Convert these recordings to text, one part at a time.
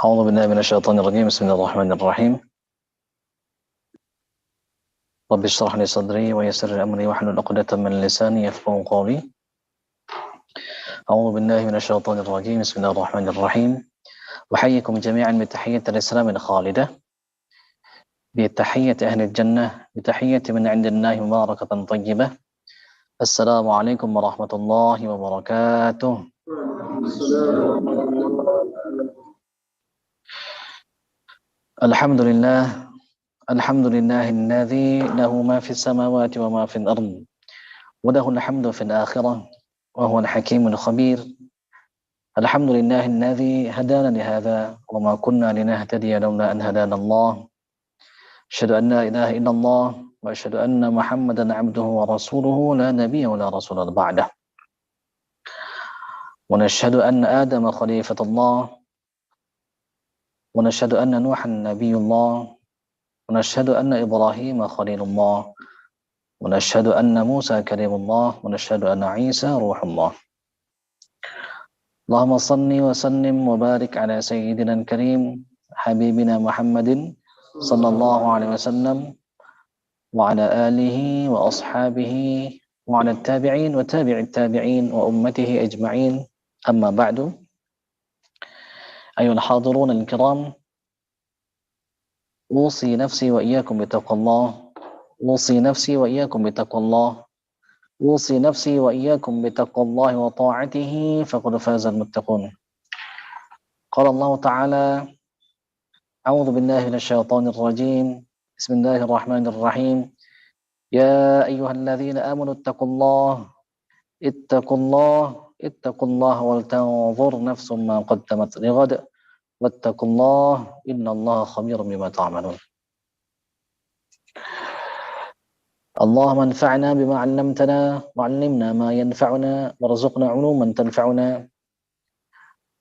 أعوذ بالله من الشيطان الرجيم بسم الله الرحمن الرحيم رب اشرح لي صدري ويسر لي أمري واحلل عقدة من لساني يفقهوا قولي أعوذ بالله من الشيطان الرجيم بسم الله الرحمن الرحيم أحييكم جميعا بتحية الإسلام الخالدة بتحية أهل الجنة بتحية من عند الله مباركة طيبة السلام عليكم ورحمة الله وبركاته. الحمد لله الذي له ما في السماوات وما في الأرض وله الحمد في الآخرة وهو الحكيم الخبير. الحمد لله الذي هدانا لهذا وما كنا لنهتدي لولا أن هدانا الله. أشهد أن لا إله إلا الله وأشهد أن محمدا عبده ورسوله لا نبي ولا رسول بعده. ونشهد أن آدم خليفة الله ونشهد أن نوحا نبي الله ونشهد أن إبراهيم خليل الله ونشهد أن موسى كريم الله ونشهد أن عيسى روح الله. اللهم صل وسلم وبارك على سيدنا الكريم حبيبنا محمد صلى الله عليه وسلم وعلى آله وأصحابه وعلى التابعين وتابع التابعين وأمته أجمعين. أما بعد، أيها الحاضرون الكرام، أوصي نفسي وإياكم بتقوى الله أوصي نفسي وإياكم بتقوى الله أوصي نفسي وإياكم بتقوى الله وطاعته فقد فاز المتقون. قال الله تعالى: أعوذ بالله من الشيطان الرجيم بسم الله الرحمن الرحيم يا أيها الذين آمنوا اتقوا الله ولتنظر نفس ما قدمت لغد واتقوا الله إن الله خبير بما تعملون. اللهم انفعنا بما علمتنا وعلمنا ما ينفعنا وارزقنا علوما تنفعنا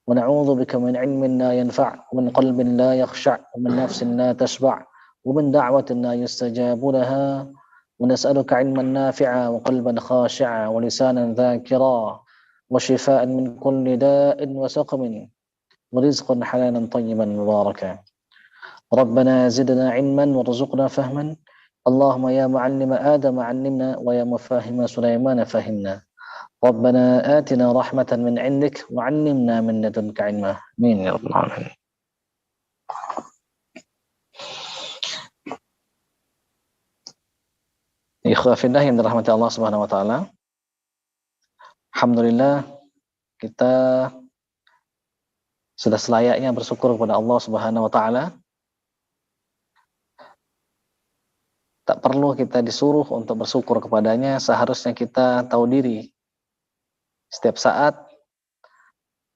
ونعوذ بك من علم لا ينفع ومن قلب لا يخشع ومن نفس لا تشبع ومن دعوة لا يستجاب لها ونسألك علما نافعا وقلبا خاشعا ولسانا ذاكرا وشفاء من كل داء وسقم ورزقا حلالا طيبا مباركا. ربنا زدنا علما وارزقنا فهما اللهم يا معلم آدم علمنا ويا مفاهم سليمان فهمنا. ربنا آتنا رحمة من عندك وعلمنا من لدنك علما. آمين يا رب العالمين. Ikhwah fillah yang dirahmati Allah Subhanahu wa taala. Alhamdulillah kita sudah selayaknya bersyukur kepada Allah Subhanahu wa taala. Tak perlu kita disuruh untuk bersyukur kepadanya, seharusnya kita tahu diri. Setiap saat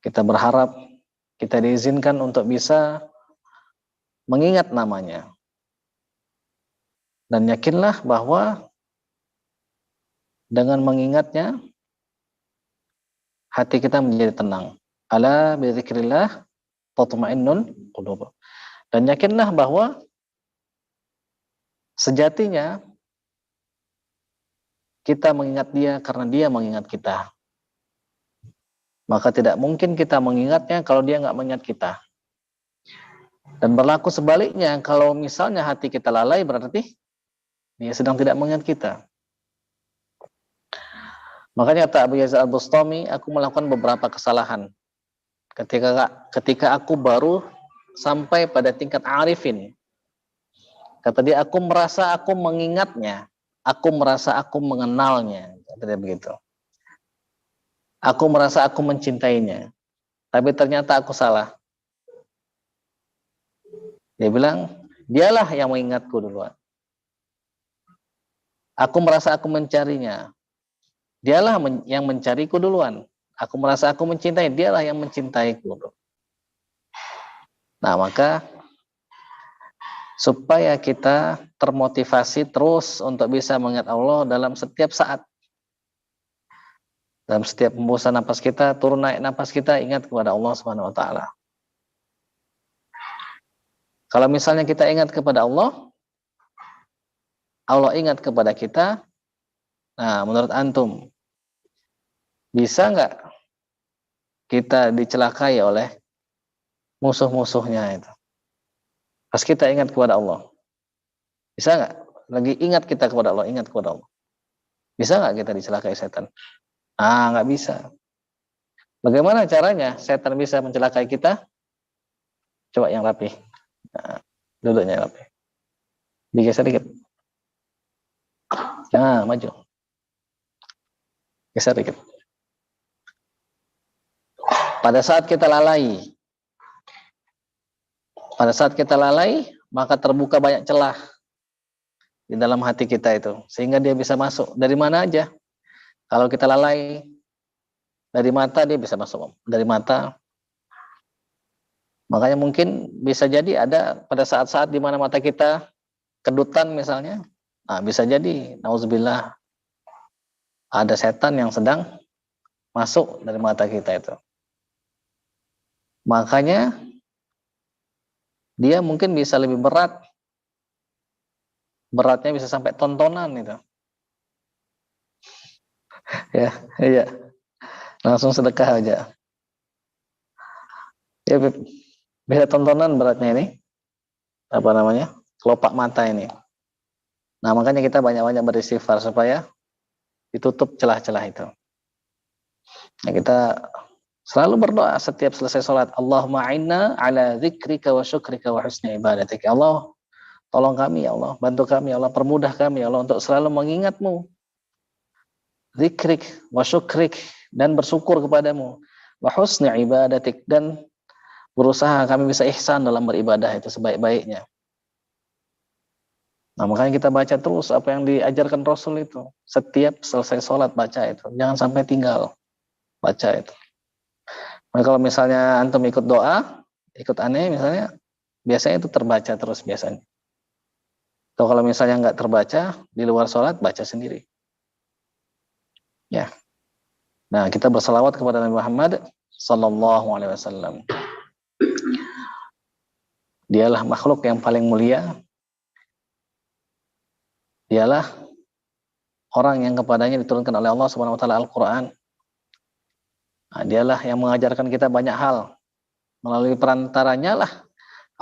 kita berharap kita diizinkan untuk bisa mengingat namanya. Dan yakinlah bahwa dengan mengingatnya hati kita menjadi tenang. Ala bi dzikrillah tatma'innul qulub. Dan yakinlah bahwa sejatinya kita mengingat dia karena dia mengingat kita. Maka tidak mungkin kita mengingatnya kalau dia nggak mengingat kita. Dan berlaku sebaliknya, kalau misalnya hati kita lalai berarti dia sedang tidak mengingat kita. Makanya kata Abu Yazid Al-Bustami, aku melakukan beberapa kesalahan ketika aku baru sampai pada tingkat arifin. Kata dia, aku merasa aku mengingatnya, aku merasa aku mengenalnya. Kata dia begitu. Aku merasa aku mencintainya, tapi ternyata aku salah. Dia bilang, dialah yang mengingatku duluan. Aku merasa aku mencarinya, dialah yang mencariku duluan. Aku merasa aku mencintai, dialah yang mencintaiku. Nah, maka supaya kita termotivasi terus untuk bisa mengingat Allah dalam setiap saat. Dalam setiap hembusan napas kita, turun naik napas kita, ingat kepada Allah Subhanahu wa taala. Kalau misalnya kita ingat kepada Allah, Allah ingat kepada kita. Nah, menurut antum, bisa nggak kita dicelakai oleh musuh-musuhnya itu. Pas kita ingat kepada Allah, bisa nggak? Lagi ingat kita kepada Allah, ingat kepada Allah. Bisa nggak kita dicelakai setan? Nggak bisa. Bagaimana caranya setan bisa mencelakai kita? Coba yang rapi. Nah, duduknya yang rapi. Digeser dikit. Maju. Geser dikit. Pada saat kita lalai, maka terbuka banyak celah di dalam hati kita itu, sehingga dia bisa masuk dari mana aja. Kalau kita lalai dari mata, dia bisa masuk dari mata. Makanya mungkin bisa jadi ada pada saat-saat di mana mata kita kedutan misalnya, bisa jadi, nauzubillah, ada setan yang sedang masuk dari mata kita itu. Makanya dia mungkin bisa lebih berat, beratnya bisa sampai tontonan itu. Ya, iya. Langsung sedekah aja. Ya, bisa tontonan beratnya ini. Apa namanya? Kelopak mata ini. Nah, makanya kita banyak-banyak beristighfar supaya ditutup celah-celah itu. Nah, kita selalu berdoa setiap selesai sholat. Allahumma a'inna ala dzikrika wa syukrika wa husni ibadatik. Allah, tolong kami ya Allah, bantu kami ya Allah, permudah kami ya Allah untuk selalu mengingatmu, zikrik wa syukrik, dan bersyukur kepadamu, wa husni ibadatik, dan berusaha kami bisa ihsan dalam beribadah itu sebaik-baiknya. Nah, makanya kita baca terus apa yang diajarkan Rasul itu. Setiap selesai sholat baca itu. Jangan sampai tinggal baca itu. Nah, kalau misalnya antum ikut doa, ikut aneh misalnya, biasanya itu terbaca terus biasanya. Atau kalau misalnya nggak terbaca, di luar sholat, baca sendiri. Ya. Nah, kita bersalawat kepada Nabi Muhammad sallallahu alaihi wasallam. Dialah makhluk yang paling mulia. Dialah orang yang kepadanya diturunkan oleh Allah Subhanahu wa taala Al-Qur'an. Nah, dialah yang mengajarkan kita banyak hal. Melalui perantaranya lah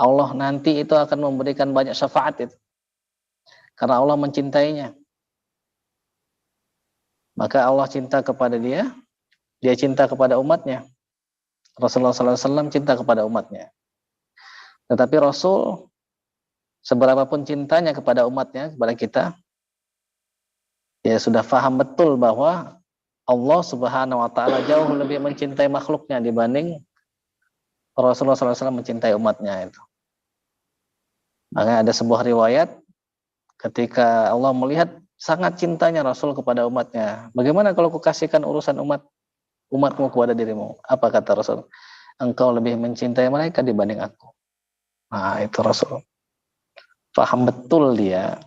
Allah nanti itu akan memberikan banyak syafaat itu. Karena Allah mencintainya. Maka Allah cinta kepada dia cinta kepada umatnya. Rasulullah SAW cinta kepada umatnya. Tetapi Rasul, seberapapun cintanya kepada umatnya, kepada kita, dia sudah paham betul bahwa Allah Subhanahu wa taala jauh lebih mencintai makhluknya dibanding Rasulullah SAW mencintai umatnya itu. Makanya ada sebuah riwayat ketika Allah melihat sangat cintanya Rasul kepada umatnya. Bagaimana kalau kukasihkan urusan umatmu kepada dirimu? Apa kata Rasul? Engkau lebih mencintai mereka dibanding aku. Nah, itu Rasul. Paham betul dia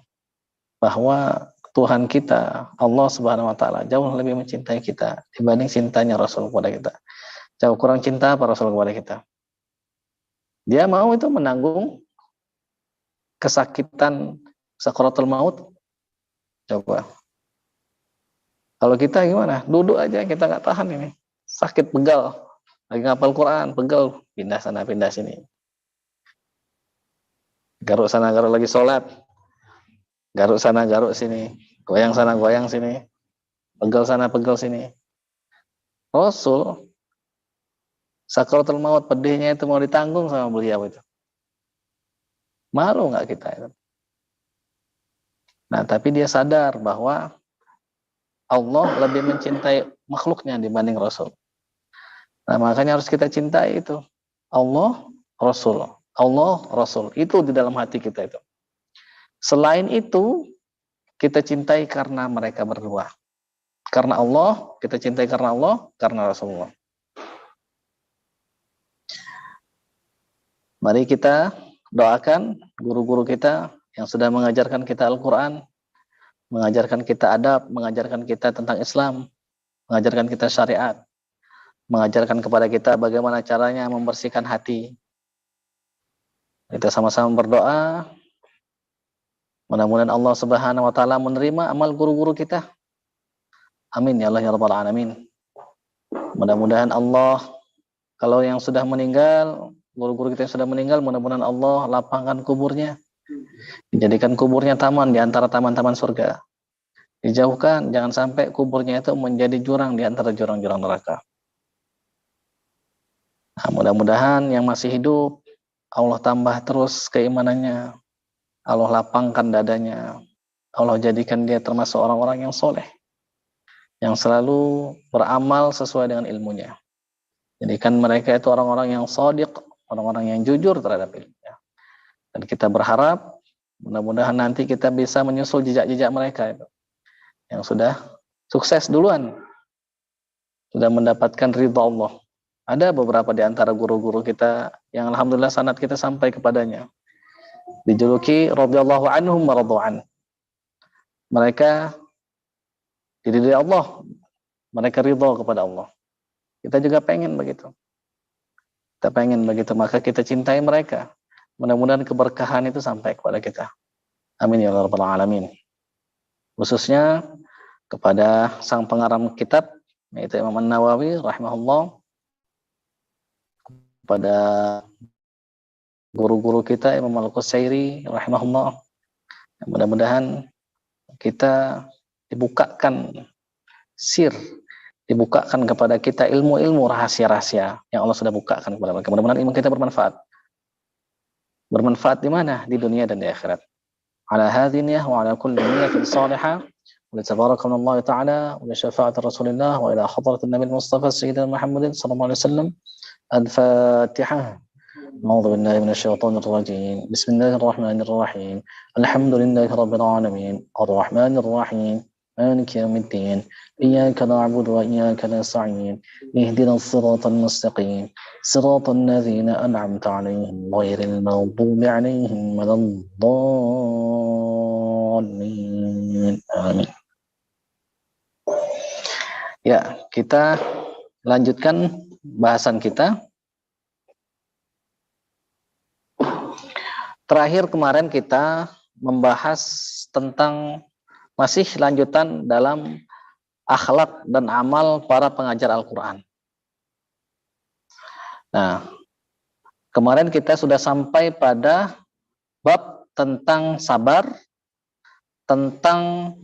bahwa Tuhan kita, Allah Subhanahu wa taala, jauh lebih mencintai kita dibanding cintanya Rasul kepada kita. Jauh kurang cinta apa Rasul kepada kita. Dia mau itu menanggung kesakitan sakaratul maut. Coba. Kalau kita gimana? Duduk aja kita nggak tahan ini. Sakit, pegal. Lagi ngapal Quran, pegal. Pindah sana, pindah sini. Garuk sana, garuk lagi sholat. Garuk sana, garuk sini. Goyang sana, goyang sini. Pegal sana, pegal sini. Rasul, sakaratul maut, pedihnya itu mau ditanggung sama beliau itu. Malu nggak kita itu? Nah, tapi dia sadar bahwa Allah lebih mencintai makhluknya dibanding Rasul. Nah, makanya harus kita cintai itu. Allah, Rasul. Allah, Rasul. Itu di dalam hati kita itu. Selain itu, kita cintai karena mereka berdua. Karena Allah, kita cintai karena Allah, karena Rasulullah. Mari kita doakan guru-guru kita yang sudah mengajarkan kita Al-Quran, mengajarkan kita adab, mengajarkan kita tentang Islam, mengajarkan kita syariat, mengajarkan kepada kita bagaimana caranya membersihkan hati. Kita sama-sama berdoa, mudah-mudahan Allah Subhanahu wa taala menerima amal guru-guru kita. Amin ya Allah ya rabbal alamin. Mudah-mudahan Allah, kalau yang sudah meninggal, guru-guru kita yang sudah meninggal, mudah-mudahan Allah lapangkan kuburnya, dijadikan kuburnya taman di antara taman-taman surga. Dijauhkan, jangan sampai kuburnya itu menjadi jurang di antara jurang-jurang neraka. Nah, mudah-mudahan yang masih hidup, Allah tambah terus keimanannya, Allah lapangkan dadanya, Allah jadikan dia termasuk orang-orang yang soleh, yang selalu beramal sesuai dengan ilmunya. Jadikan mereka itu orang-orang yang shadiq, orang-orang yang jujur terhadap ilmunya. Dan kita berharap mudah-mudahan nanti kita bisa menyusul jejak-jejak mereka itu, yang sudah sukses duluan, sudah mendapatkan ridha Allah. Ada beberapa di antara guru-guru kita yang alhamdulillah sanad kita sampai kepadanya, dijuluki radhiyallahu anhum wa radhu'an. Mereka diridhai Allah, mereka ridha kepada Allah. Kita juga pengen begitu. Kita pengen begitu, maka kita cintai mereka. Mudah-mudahan keberkahan itu sampai kepada kita. Amin ya rabbal alamin. Khususnya kepada sang pengarang kitab, yaitu Imam An-Nawawi rahimahullah, kepada guru-guru kita Imam Al-Qusairi rahimahullah. Mudah-mudahan kita dibukakan sir, dibukakan kepada kita ilmu-ilmu rahasia-rahasia yang Allah sudah bukakan kepada mereka. Mudah-mudahan ilmu kita bermanfaat. Bermanfaat di mana? Di dunia dan di akhirat. Ala hadhihi niyyah wa ala kulli niyyatin salihah. Wa tabarakallahu ta'ala wa syafa'at Rasulillah wa ila hadratin Nabi Mustafa Sayyidina Muhammadin sallallahu alaihi wasallam. Al-Fatihah. A'udzu billahi minasyaitonir rajim. Bismillahirrahmanirrahim. Alhamdulillahi rabbil alamin. Arrahmanir rahim. مالك يوم الدين إياك نعبد وإياك نستعين اهدنا الصراط المستقيم صراط الذين أنعمت عليهم غير المغضوب عليهم ولا الضالين آمين. Ya, kita lanjutkan bahasan kita. Terakhir kemarin kita membahas tentang masih lanjutan dalam akhlak dan amal para pengajar Al-Quran. Nah, kemarin kita sudah sampai pada bab tentang sabar, tentang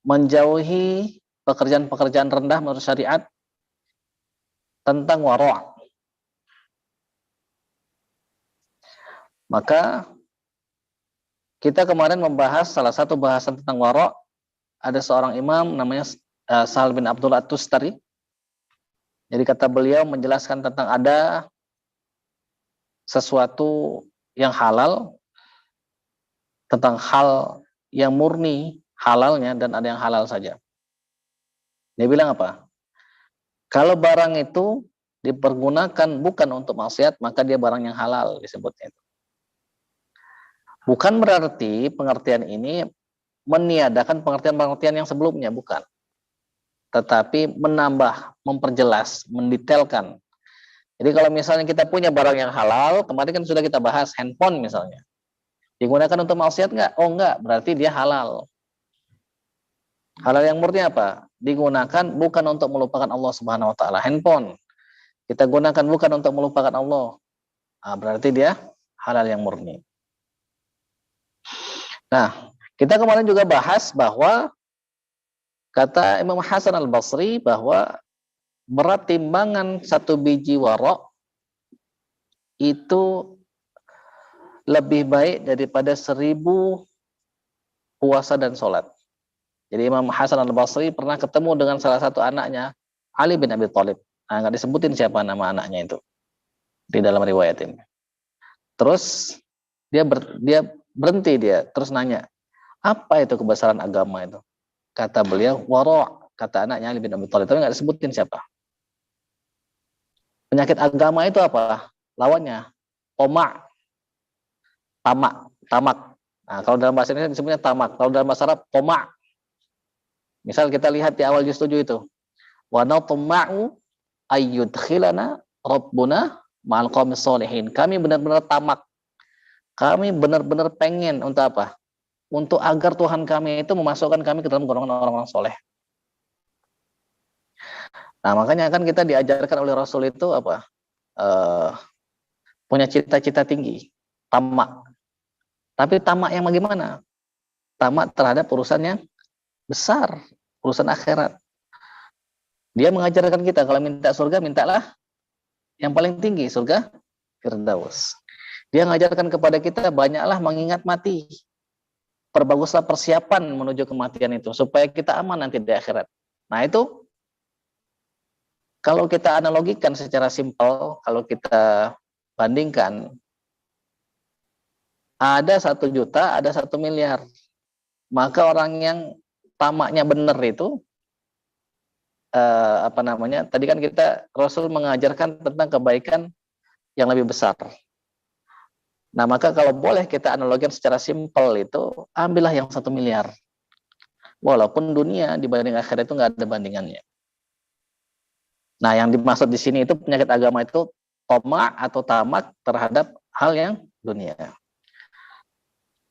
menjauhi pekerjaan-pekerjaan rendah menurut syariat, tentang wara'. Maka kita kemarin membahas salah satu bahasan tentang wara'. Ada seorang imam namanya Sahal bin Abdul At-Tustari. Jadi kata beliau menjelaskan tentang ada sesuatu yang halal, tentang hal yang murni halalnya dan ada yang halal saja. Dia bilang apa? Kalau barang itu dipergunakan bukan untuk maksiat, maka dia barang yang halal disebutnya itu. Bukan berarti pengertian ini meniadakan pengertian-pengertian yang sebelumnya, bukan. Tetapi menambah, memperjelas, mendetailkan. Jadi kalau misalnya kita punya barang yang halal, kemarin kan sudah kita bahas handphone misalnya. Digunakan untuk maksiat nggak? Oh nggak, berarti dia halal. Halal yang murni apa? Digunakan bukan untuk melupakan Allah Subhanahu wa taala. Handphone kita gunakan bukan untuk melupakan Allah. Nah, berarti dia halal yang murni. Nah, kita kemarin juga bahas bahwa kata Imam Hasan Al-Basri bahwa berat timbangan satu biji wara' itu lebih baik daripada 1000 puasa dan sholat. Jadi Imam Hasan Al-Basri pernah ketemu dengan salah satu anaknya, Ali bin Abi Thalib. Nah, nggak disebutin siapa nama anaknya itu di dalam riwayat ini. Terus dia berhenti terus nanya, apa itu kebesaran agama itu? Kata beliau, wara', kata anaknya Ali bin Abi Thalib, tapi nggak disebutin siapa. Penyakit agama itu apa? Lawannya, tamak. Nah, kalau dalam bahasa Indonesia disebutnya tamak. Kalau dalam bahasa Arab, toma'. Misal kita lihat di awal juz 7 itu, wa natma'u ayyudkhilana rabbuna ma'al qaumis sholihin. Kami benar-benar tamak. Kami benar-benar pengen untuk apa? Untuk agar Tuhan kami itu memasukkan kami ke dalam golongan orang-orang soleh. Nah, makanya kan kita diajarkan oleh Rasul itu apa? punya cita-cita tinggi, tamak. Tapi tamak yang bagaimana? Tamak terhadap urusan yang besar, urusan akhirat. Dia mengajarkan kita kalau minta surga, mintalah yang paling tinggi, surga Firdaus. Dia mengajarkan kepada kita banyaklah mengingat mati. Perbaguslah persiapan menuju kematian itu supaya kita aman nanti di akhirat. Nah, itu kalau kita analogikan secara simpel, kalau kita bandingkan, ada 1 juta, ada 1 miliar. Maka orang yang tamaknya benar itu, tadi kan kita Rasul mengajarkan tentang kebaikan yang lebih besar. Nah, maka kalau boleh kita analogikan secara simpel itu, ambillah yang 1 miliar. Walaupun dunia dibanding akhirat itu nggak ada bandingannya. Nah, yang dimaksud di sini itu penyakit agama itu tamak atau tamak terhadap hal yang dunia.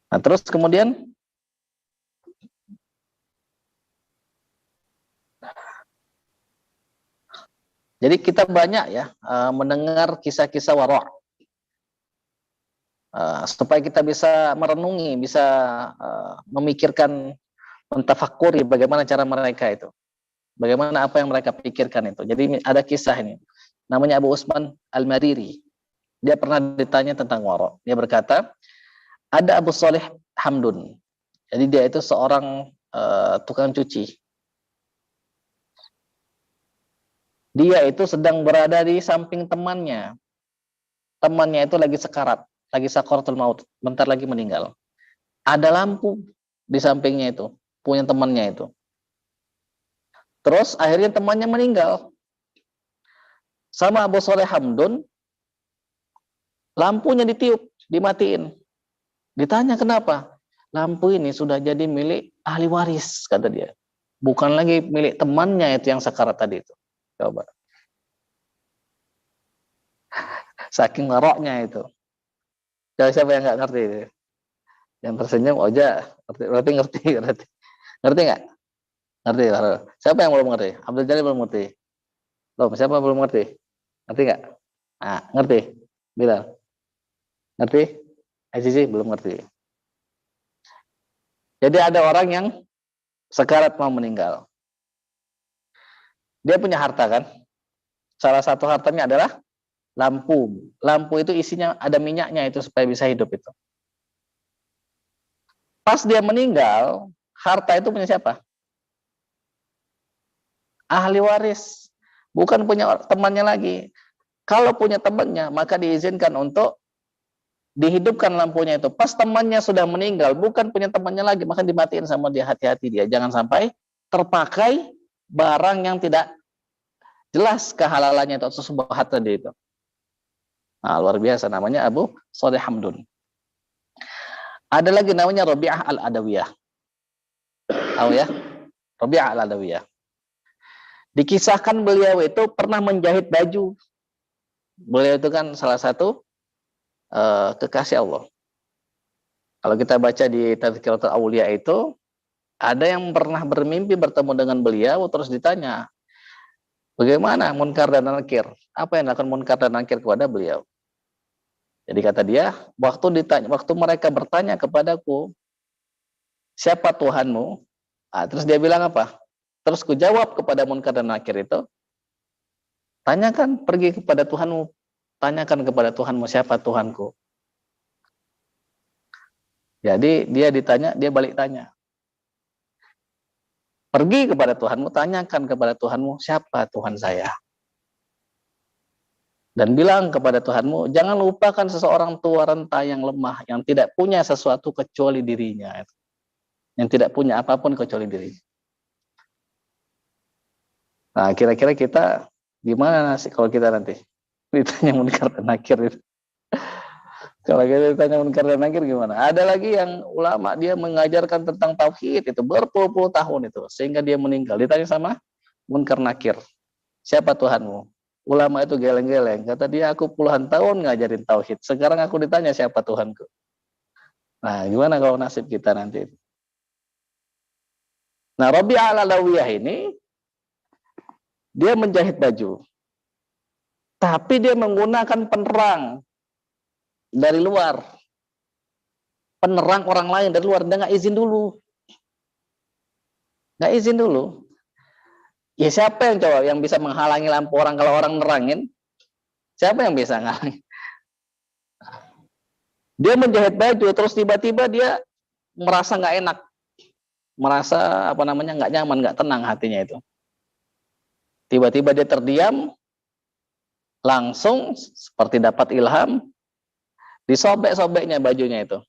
Nah, terus kemudian jadi kita banyak ya mendengar kisah-kisah wara'. Supaya kita bisa merenungi, bisa memikirkan, mentafakuri bagaimana cara mereka itu. Bagaimana apa yang mereka pikirkan itu. Jadi ada kisah ini. Namanya Abu Usman Al-Mariri. Dia pernah ditanya tentang wara'. Dia berkata, ada Abu Saleh Hamdun. Jadi dia itu seorang tukang cuci. Dia itu sedang berada di samping temannya. Temannya itu lagi sekarat, lagi sakaratul maut, bentar lagi meninggal. Ada lampu di sampingnya itu, punya temannya itu. Terus akhirnya temannya meninggal. Sama Abu Saleh Hamdun, lampunya ditiup, dimatiin. Ditanya kenapa? Lampu ini sudah jadi milik ahli waris, kata dia. Bukan lagi milik temannya itu yang sekarat tadi itu. Coba. Saking ngeroknya itu. Jadi siapa yang nggak ngerti? Yang tersenyum Oja, berarti ngerti. Ngerti nggak? Ngerti. Siapa yang belum ngerti? Abdul Jalil belum ngerti. Belum. Siapa belum ngerti? Ngerti nggak? Nah, ngerti. Bilal. Ngerti? Azizi belum ngerti. Jadi ada orang yang sekarat mau meninggal. Dia punya harta kan? Salah satu hartanya adalah lampu. Lampu itu isinya ada minyaknya itu supaya bisa hidup itu. Pas dia meninggal, harta itu punya siapa? Ahli waris. Bukan punya temannya lagi. Kalau punya temannya, maka diizinkan untuk dihidupkan lampunya itu. Pas temannya sudah meninggal, bukan punya temannya lagi, maka dimatiin sama dia. Hati-hati dia. Jangan sampai terpakai barang yang tidak jelas kehalalannya itu, atau subhat tadi itu. Nah, luar biasa, namanya Abu Saleh Hamdun. Ada lagi namanya Rabi'ah Al-Adawiyah. Tahu ya? Rabi'ah Al-Adawiyah. Dikisahkan beliau itu pernah menjahit baju. Beliau itu kan salah satu kekasih Allah. Kalau kita baca di Tazkiratul Auliya itu, ada yang pernah bermimpi bertemu dengan beliau, terus ditanya, bagaimana munkar dan nakir? Apa yang akan munkar dan nakir kepada beliau? Jadi kata dia, waktu mereka bertanya kepadaku, siapa Tuhanmu? Terus dia bilang apa? Terus ku jawab kepada munkar dan nakir itu, tanyakan, pergi kepada Tuhanmu, tanyakan kepada Tuhanmu siapa Tuhanku. Jadi dia ditanya, dia balik tanya. Pergi kepada Tuhanmu, tanyakan kepada Tuhanmu siapa Tuhan saya. Dan bilang kepada Tuhanmu, jangan lupakan seseorang tua renta yang lemah, yang tidak punya sesuatu kecuali dirinya. Yang tidak punya apapun kecuali dirinya. Nah, kira-kira kita gimana sih kalau kita nanti ditanya munkar dan nakir itu? Kalau kita ditanya munkar dan nakir gimana? Ada lagi yang ulama, dia mengajarkan tentang tauhid itu berpuluh-puluh tahun itu, sehingga dia meninggal. Ditanya sama munkar nakir, siapa Tuhanmu? Ulama itu geleng-geleng, kata dia, aku puluhan tahun ngajarin tauhid, sekarang aku ditanya siapa Tuhanku. Nah, gimana kalau nasib kita nanti? Nah, Rabi'ah Al-Adawiyah ini dia menjahit baju, tapi dia menggunakan penerang. dari luar, penerang orang lain dari luar, dia nggak izin dulu, nggak izin dulu. Ya siapa yang coba yang bisa menghalangi lampu orang kalau orang nerangin? Siapa yang bisa menghalangi? Dia menjahit baju, terus tiba-tiba dia merasa nggak enak, merasa apa namanya nggak nyaman, nggak tenang hatinya itu. Tiba-tiba dia terdiam, langsung seperti dapat ilham, disobek-sobeknya bajunya itu.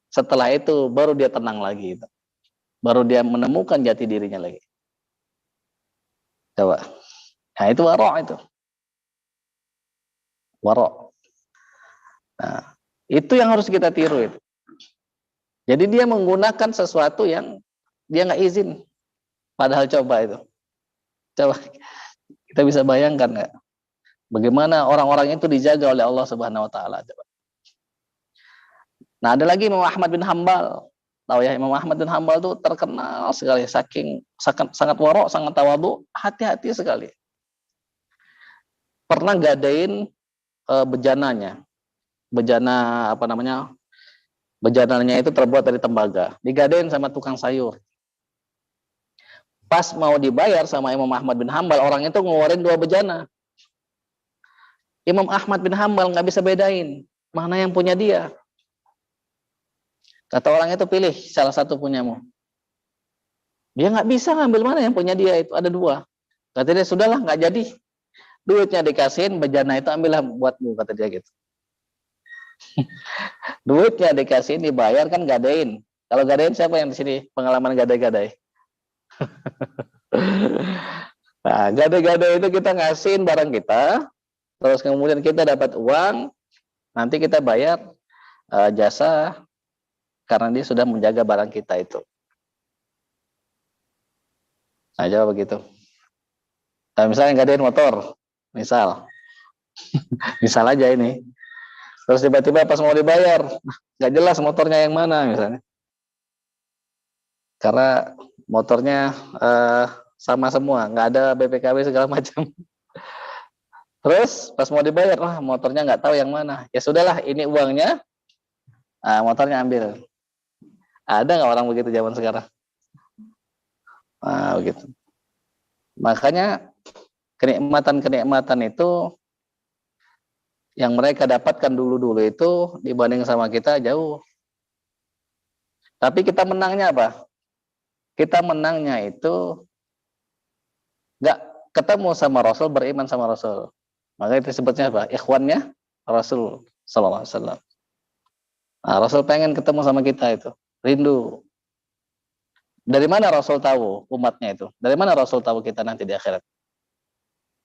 Setelah itu baru dia tenang lagi itu. Baru dia menemukan jati dirinya lagi. Coba. Nah, itu warok itu. Warok. Nah, itu yang harus kita tiru itu. Jadi dia menggunakan sesuatu yang dia nggak izin. Padahal coba itu. Coba kita bisa bayangkan nggak? Bagaimana orang-orang itu dijaga oleh Allah Subhanahu Wa Taala. Coba. Nah, ada lagi Imam Ahmad bin Hambal. Tahu ya, Imam Ahmad bin Hambal itu terkenal sekali, saking sangat warok, sangat tawadu, hati-hati sekali. Pernah gadain bejananya. Bejana apa namanya? Bejananya itu terbuat dari tembaga. Digadain sama tukang sayur. Pas mau dibayar sama Imam Ahmad bin Hambal, orang itu ngeluarin 2 bejana. Imam Ahmad bin Hambal nggak bisa bedain mana yang punya dia. Kata orang itu, pilih salah satu punyamu. Dia nggak bisa ngambil mana yang punya dia, itu ada 2. Kata dia, sudahlah, nggak jadi. Duitnya dikasihin, bejana itu ambillah buatmu, kata dia gitu. Duitnya dikasihin, dibayar, kan gadain. Kalau gadain siapa yang di sini pengalaman gadai-gadai? Nah, gadai-gadai itu kita ngasihin barang kita, terus kemudian kita dapat uang, nanti kita bayar jasa karena dia sudah menjaga barang kita itu. Nah, jawab begitu. Nah, misalnya gadain motor, misal aja ini. Terus tiba-tiba pas mau dibayar, nggak jelas motornya yang mana misalnya. Karena motornya sama semua, nggak ada BPKB segala macam. Terus pas mau dibayar, motornya nggak tahu yang mana. Ya sudahlah, ini uangnya, motornya ambil. Ada nggak orang begitu zaman sekarang? Nah, begitu. Makanya kenikmatan-kenikmatan itu yang mereka dapatkan dulu-dulu itu dibanding sama kita jauh. Tapi kita menangnya apa? Kita menangnya itu nggak ketemu sama Rasul, beriman sama Rasul. Maka itu sebutnya apa? Ikhwannya Rasul Sallallahu Alaihi Wasallam. Nah, Rasul pengen ketemu sama kita itu, rindu. Dari mana Rasul tahu umatnya itu? Dari mana Rasul tahu kita nanti di akhirat?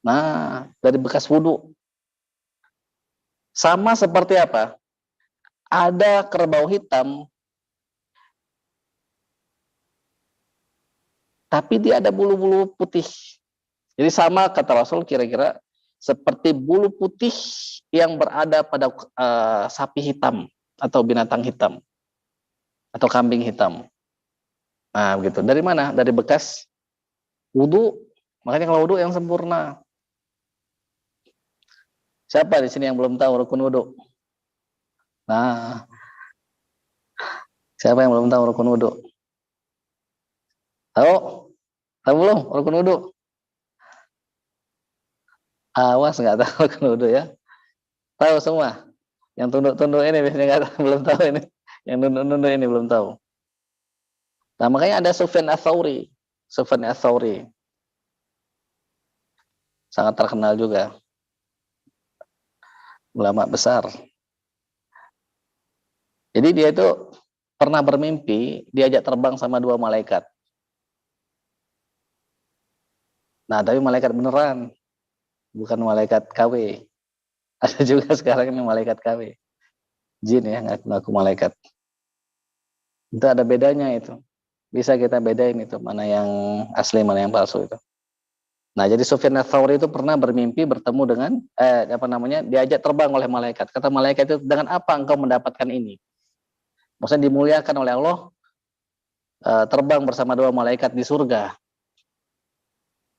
Nah, dari bekas wudhu. Sama seperti apa? Ada kerbau hitam, tapi dia ada bulu-bulu putih. Jadi sama kata Rasul kira-kira seperti bulu putih yang berada pada sapi hitam atau binatang hitam atau kambing hitam. Nah, begitu. Dari mana? Dari bekas wudhu. Makanya kalau wudhu yang sempurna. Siapa di sini yang belum tahu rukun wudhu? Nah, siapa yang belum tahu rukun wudhu? Tahu? Tahu belum rukun wudhu? Awas nggak tahu rukun wudhu ya? Tahu semua? Yang tunduk-tunduk ini biasanya nggak tahu, belum tahu ini. Yang tunduk-tunduk ini belum tahu. Nah, makanya ada Sufyan Ats-Tsauri. Sufyan Ats-Tsauri. Sangat terkenal juga. Ulama besar. Jadi dia itu pernah bermimpi diajak terbang sama 2 malaikat. Nah, tapi malaikat beneran. Bukan malaikat KW. Ada juga sekarang ini malaikat KW. Jin ya, ngaku malaikat. Itu ada bedanya itu. Bisa kita bedain itu mana yang asli, mana yang palsu itu. Nah, jadi Sufyan Ats-Tsauri itu pernah bermimpi bertemu dengan diajak terbang oleh malaikat. Kata malaikat itu, dengan apa engkau mendapatkan ini? Maksudnya dimuliakan oleh Allah, terbang bersama 2 malaikat di surga.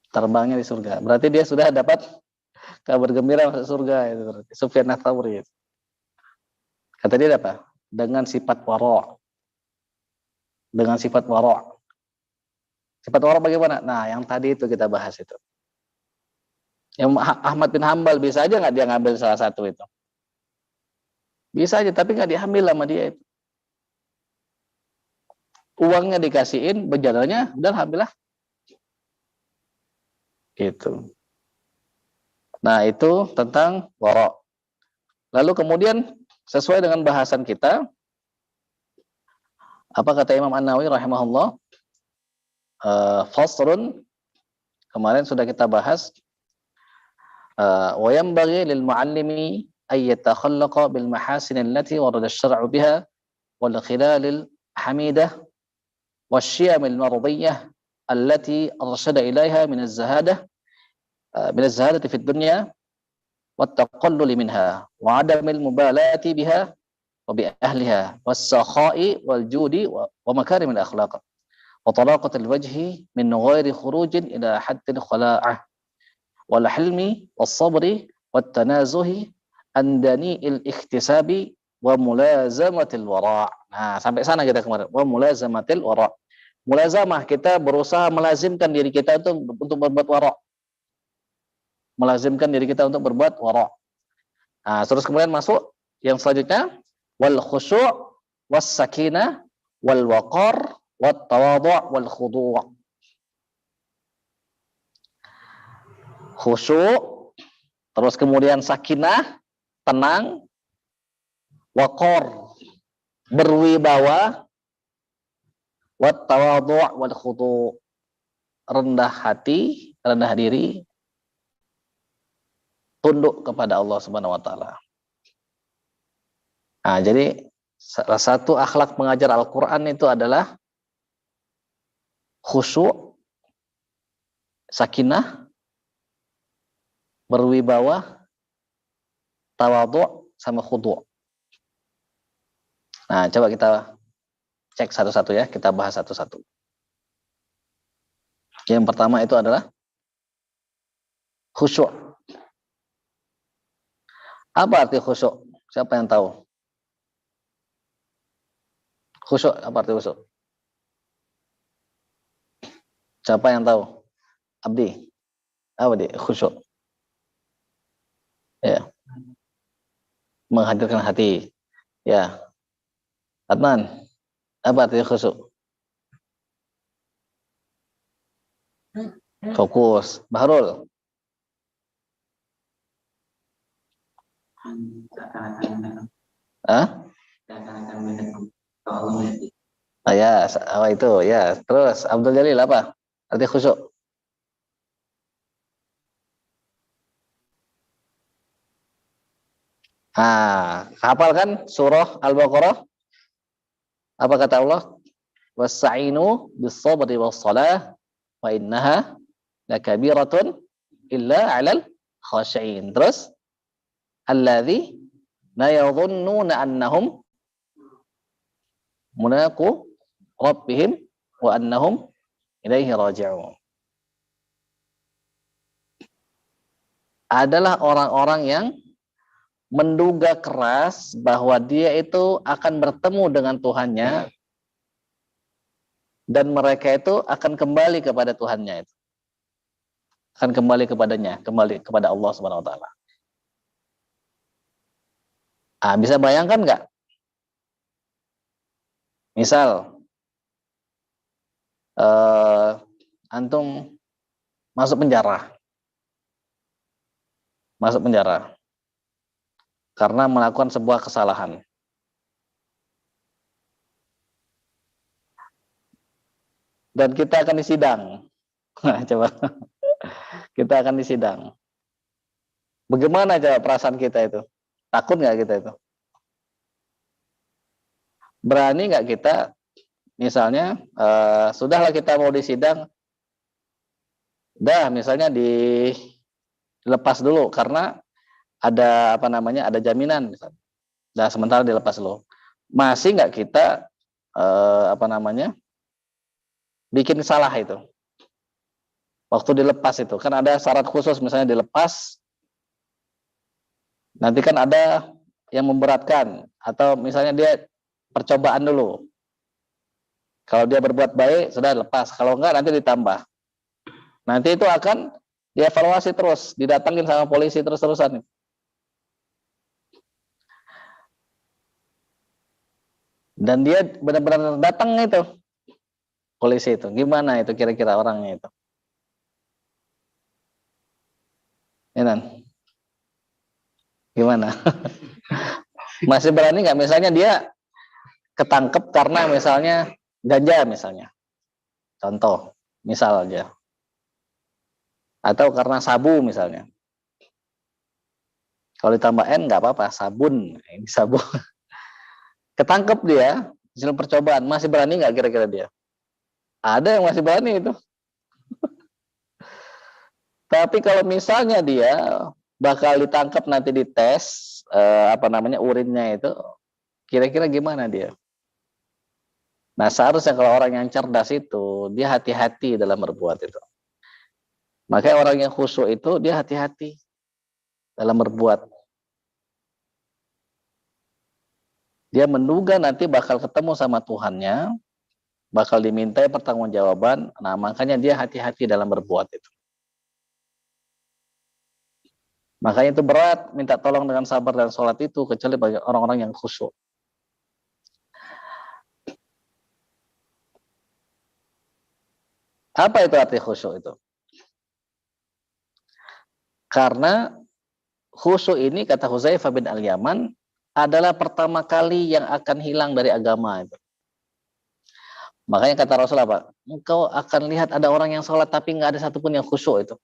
Terbangnya di surga. Berarti dia sudah dapat kabar gembira masuk surga itu. Sufyan Ats-Tsauri. Kata dia apa? Dengan sifat wara'. Dengan sifat wara'. Sifat wara' bagaimana? Nah, yang tadi itu kita bahas itu. Yang Ahmad bin Hambal bisa aja nggak dia ngambil salah satu itu? Bisa aja, tapi nggak diambil sama dia itu. Uangnya dikasihin, berjalannya, udah alhamdulillah. Gitu. Nah, itu tentang wara'. Lalu kemudian sesuai dengan bahasan kita, apa kata Imam An-Nawawi rahimahullah? Fasrun, kemarin sudah kita bahas, wa yanbaghi lil muallimi ay yatakhallaqa bil mahasin allati warada asy-syar'u biha wal khilalil hamidah wasyiyam al mardiyah allati arshada ilaiha min az-zahadati fid dunya wat taqallul minha wa adamil mubalati biha wa bi ahliha was-sakha'i wal judi wa makarimil akhlaq wa talaqatil wajhi min ghairi khurujin ila haddil khala'ah wal hilmi was sabri wat tanazuhi an dani'il ikhtisabi wa mulazamatil wara'. Nah, sampai sana kita kemarin. Wa mulazamatil wara'. Mulazamah, kita berusaha melazimkan diri kita untuk berbuat wara'. Melazimkan diri kita untuk berbuat wara'. Nah, terus kemudian masuk yang selanjutnya, wal khusyu' was sakinah wal waqar wat tawadhu' wal khudu'. Khusyuk, terus kemudian sakinah, tenang, waqar, berwibawa, wat tawadhu' wal khudu', rendah hati, rendah diri, tunduk kepada Allah Subhanahu wa taala. Nah, jadi salah satu akhlak pengajar Al-Qur'an itu adalah khusyuk, sakinah, berwibawa, tawadhu' sama khudu'. Nah, coba kita cek satu-satu ya, kita bahas satu-satu. Yang pertama itu adalah khusyuk. Apa arti khusyuk? Siapa yang tahu? Khusyuk, apa arti khusyuk? Siapa yang tahu? Abdi. Apa dia? Khusyuk. Ya. Menghadirkan hati. Ya. Adnan, apa arti khusyuk? Fokus. Bahrul. Hah? Oh ya, apa itu? Ya, terus Abdul Jalil apa? Arti khusyuk? Hafal kan surah Al-Baqarah? Apa kata Allah? Wasta'inu bis-sabri was-salah wa innaha lakabiratun illa 'alal khashi'in. Terus allazi la yadhunnuna annahum mulaqu rabbihim wa annahum ilaihi raji'un. Adalah orang-orang yang menduga keras bahwa dia itu akan bertemu dengan Tuhannya dan mereka itu akan kembali kepada Tuhannya itu. Akan kembali kepadanya, kembali kepada Allah Subhanahu wa taala. Bisa bayangkan nggak? Misal antum masuk penjara. Masuk penjara karena melakukan sebuah kesalahan. Dan kita akan disidang. Nah, coba. Kita akan disidang. Bagaimana coba perasaan kita itu? Takut nggak kita itu? Berani nggak kita, misalnya, sudahlah kita mau disidang, misalnya dilepas dulu karena ada ada jaminan misalnya. Sementara dilepas dulu. Masih nggak kita bikin salah itu? Waktu dilepas itu kan ada syarat khusus, misalnya dilepas nanti kan ada yang memberatkan, atau misalnya dia percobaan dulu. Kalau dia berbuat baik, sudah lepas. Kalau enggak, nanti ditambah. Nanti itu akan dievaluasi terus, didatangin sama polisi terus-terusan. Dan dia benar-benar datang itu, polisi itu. Gimana itu kira-kira orangnya itu? Ya, gimana? Masih berani nggak? Misalnya dia ketangkep karena misalnya ganja misalnya. Contoh, misal aja. Atau karena sabu misalnya. Kalau ditambah N nggak apa-apa, sabun. Ini sabun. Ketangkep dia, hasil percobaan. Masih berani nggak kira-kira dia? Ada yang masih berani itu. Tapi kalau misalnya dia bakal ditangkap nanti dites urinnya itu, kira-kira gimana dia? Nah, seharusnya kalau orang yang cerdas itu dia hati-hati dalam berbuat itu. Makanya orang yang khusyuk itu dia hati-hati dalam berbuat. Dia menduga nanti bakal ketemu sama Tuhannya, bakal dimintai pertanggungjawaban. Nah, makanya dia hati-hati dalam berbuat itu. Makanya itu berat minta tolong dengan sabar dan sholat itu, kecuali bagi orang-orang yang khusyuk. Apa itu arti khusyuk itu? Karena khusyuk ini, kata Hudzaifah bin Al-Yaman, adalah pertama kali yang akan hilang dari agama itu. Makanya kata Rasulullah, Pak, engkau akan lihat ada orang yang sholat tapi nggak ada satupun yang khusyuk itu.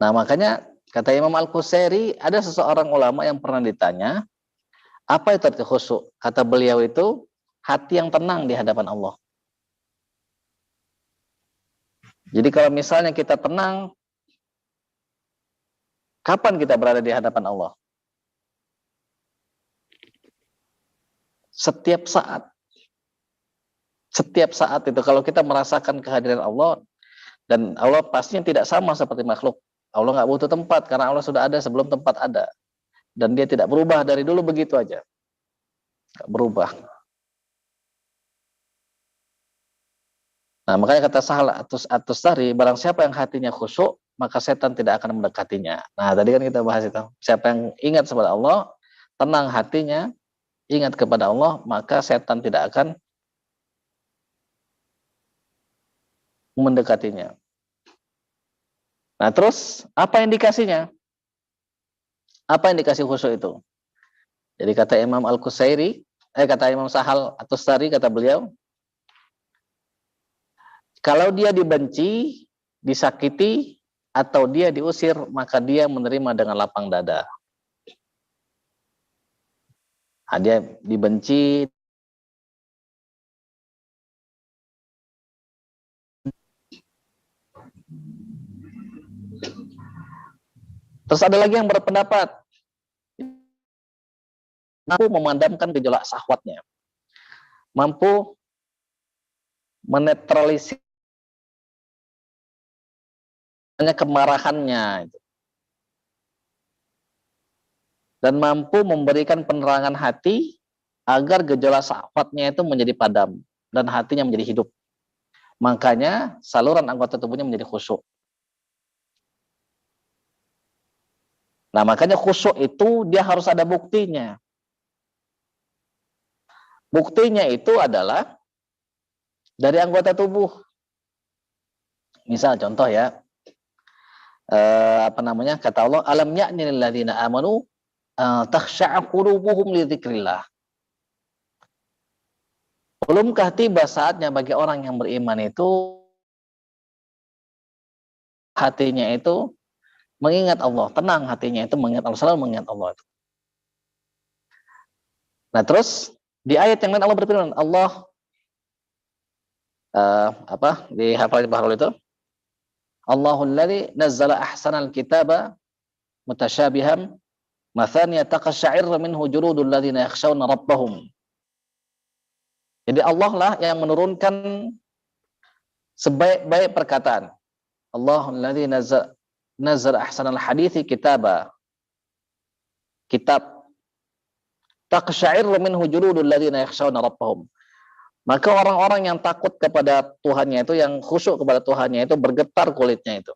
Nah, makanya kata Imam Al-Qusairi, ada seseorang ulama yang pernah ditanya, apa itu arti khusyuk? Kata beliau itu, hati yang tenang di hadapan Allah. Jadi kalau misalnya kita tenang, kapan kita berada di hadapan Allah? Setiap saat. Setiap saat itu, kalau kita merasakan kehadiran Allah, dan Allah pastinya tidak sama seperti makhluk. Allah nggak butuh tempat, karena Allah sudah ada sebelum tempat ada. Dan dia tidak berubah dari dulu begitu aja. Nggak berubah. Nah, makanya kata Sahal At-Tustari, barang siapa yang hatinya khusyuk, maka setan tidak akan mendekatinya. Nah, tadi kan kita bahas itu. Siapa yang ingat kepada Allah, tenang hatinya, ingat kepada Allah, maka setan tidak akan mendekatinya. Nah, terus apa indikasinya? Apa indikasi khusyuk itu? Jadi kata Imam Al-Qusairi, kata Imam Sahal At-Tustari, kata beliau, kalau dia dibenci, disakiti, atau dia diusir, maka dia menerima dengan lapang dada. Nah, dia dibenci, terus ada lagi yang berpendapat mampu memadamkan gejolak syahwatnya, mampu menetralisir kemarahannya, dan mampu memberikan penerangan hati agar gejolak syahwatnya itu menjadi padam dan hatinya menjadi hidup. Makanya saluran anggota tubuhnya menjadi khusyuk. Nah, makanya khusyuk itu dia harus ada buktinya. Buktinya itu adalah dari anggota tubuh. Misal contoh ya, kata Allah, alam ya'ni lil ladzina amanu takhsha'a qulubuhum li dzikrillah. Belumkah tiba saatnya bagi orang yang beriman itu hatinya itu mengingat Allah, tenang hatinya itu mengingat Allah, selalu mengingat Allah. Nah, terus di ayat yang lain Allah berfirman, Allah di hafal bahrul itu, Allahul ladzi nazzala ahsanal kitaba mutasyabihan mathaniya taqasya'irru minhu juludul ladzina yakhshawna rabbahum. Jadi Allah lah yang menurunkan sebaik-baik perkataan. Allahul ladzi nazzal ahsanal hadithi kitab taqsya'irru minhu juludul ladzina yakhshawna rabbahum. Maka orang-orang yang takut kepada Tuhannya itu, yang khusyuk kepada Tuhannya itu, bergetar kulitnya itu.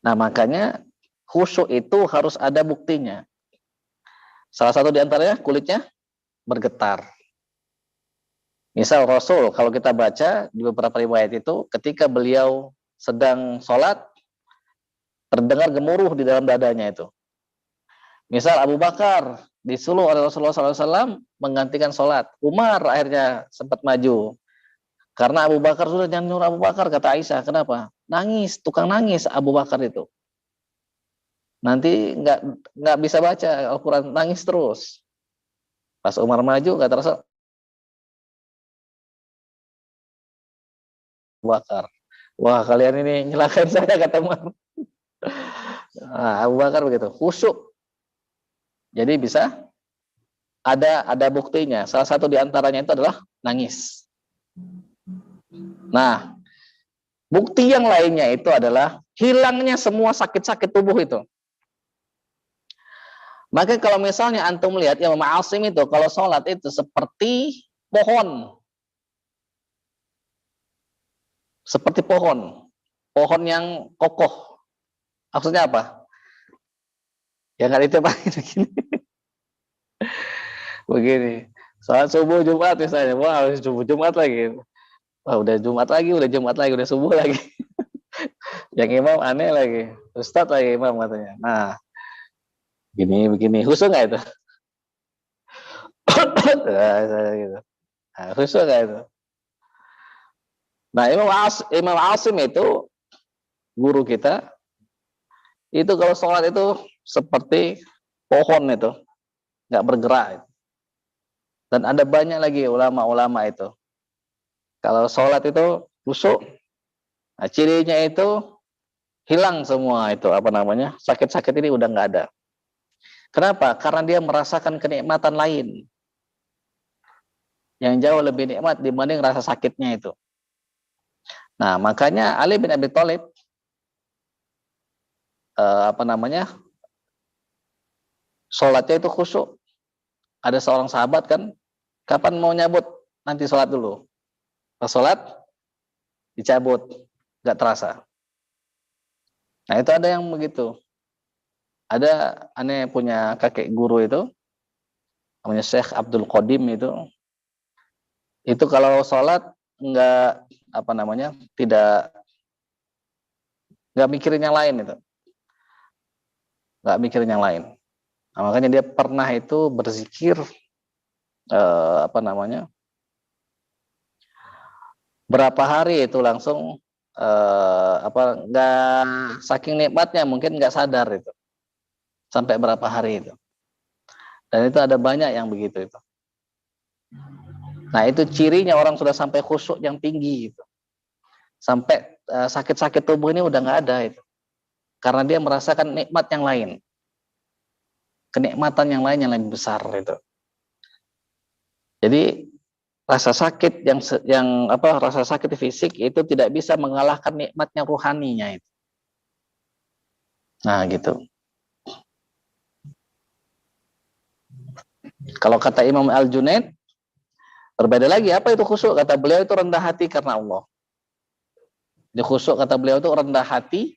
Nah, makanya khusyuk itu harus ada buktinya. Salah satu di antaranya kulitnya bergetar. Misal Rasul, kalau kita baca di beberapa riwayat itu, ketika beliau sedang sholat, terdengar gemuruh di dalam dadanya itu. Misal Abu Bakar disuruh oleh Rasulullah SAW menggantikan sholat. Umar akhirnya sempat maju. Karena Abu Bakar sudah, jangan nyuruh Abu Bakar, kata Aisyah. Kenapa? Nangis, tukang nangis Abu Bakar itu. Nanti nggak bisa baca Al-Quran, nangis terus. Pas Umar maju, kata Rasul, Abu Bakar, wah kalian ini nyelakain saya, kata Umar. Nah, Abu Bakar begitu, khusyuk. Jadi bisa ada buktinya. Salah satu di antaranya itu adalah nangis. Nah, bukti yang lainnya itu adalah hilangnya semua sakit-sakit tubuh itu. Maka kalau misalnya antum lihat Imam Asim itu kalau sholat itu seperti pohon. Seperti pohon yang kokoh. Maksudnya apa? Ya nggak itu Pak, begini. Begini. Sholat subuh Jumat misalnya, wah harus subuh Jumat lagi. Wah udah Jumat lagi, udah subuh lagi. Yang imam aneh lagi, Ustadz lagi imam katanya. Nah, begini, khusyuk nggak itu? Gitu. Nah, khusyuk nggak itu? Nah, Imam Asim itu guru kita, itu kalau sholat itu seperti pohon itu, nggak bergerak. Dan ada banyak lagi ulama-ulama itu. Kalau sholat itu khusyuk, nah cirinya itu hilang semua itu, sakit-sakit ini udah nggak ada. Kenapa? Karena dia merasakan kenikmatan lain yang jauh lebih nikmat dibanding rasa sakitnya itu. Nah, makanya Ali bin Abi Thalib sholatnya itu khusyuk. Ada seorang sahabat kan, kapan mau nyabut? Nanti sholat dulu. Pas sholat dicabut, nggak terasa. Nah, itu ada yang begitu. Ada aneh punya kakek guru itu, namanya Syekh Abdul Qadim itu. Itu kalau sholat nggak nggak mikirin yang lain itu, nggak mikirin yang lain. Nah, makanya dia pernah itu berzikir berapa hari itu langsung nggak, saking nikmatnya mungkin nggak sadar itu sampai berapa hari itu. Dan itu ada banyak yang begitu itu. Nah, itu cirinya orang sudah sampai khusyuk yang tinggi itu. Sampai sakit-sakit tubuh ini udah nggak ada itu. Karena dia merasakan nikmat yang lain. Kenikmatan yang lain yang lebih besar itu. Jadi rasa sakit rasa sakit fisik itu tidak bisa mengalahkan nikmatnya ruhaninya itu. Nah, gitu. Kalau kata Imam Al-Junaid, berbeda lagi, apa itu khusyuk? Kata beliau itu rendah hati karena Allah. Di khusyuk kata beliau itu rendah hati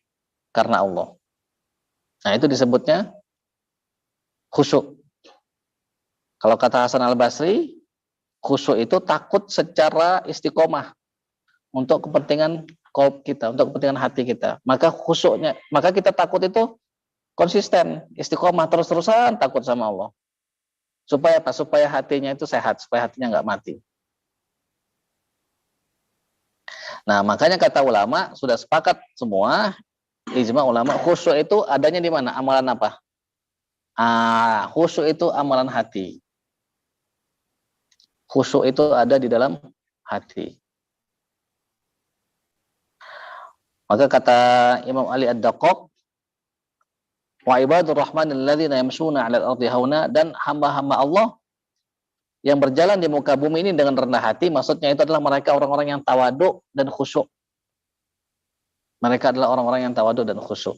karena Allah. Nah, itu disebutnya khusyuk. Kalau kata Hasan Al-Basri, khusyuk itu takut secara istiqomah untuk kepentingan qalb kita, untuk kepentingan hati kita. Maka kita takut itu konsisten, istiqomah, terus-terusan takut sama Allah. Supaya apa? Supaya hatinya itu sehat, supaya hatinya nggak mati. Nah, makanya kata ulama sudah sepakat semua, ijma ulama, khusyuk itu adanya di mana? Amalan apa? Khusyuk itu amalan hati. Khusyuk itu ada di dalam hati. Maka kata Imam Ali Ad-Daqqaq, wa ibadur rahmanil ladzina yamshuna 'alal ardi hauna, dan hamba-hamba Allah yang berjalan di muka bumi ini dengan rendah hati, maksudnya itu adalah mereka orang-orang yang tawaduk dan khusyuk. Mereka adalah orang-orang yang tawadhu dan khusyuk.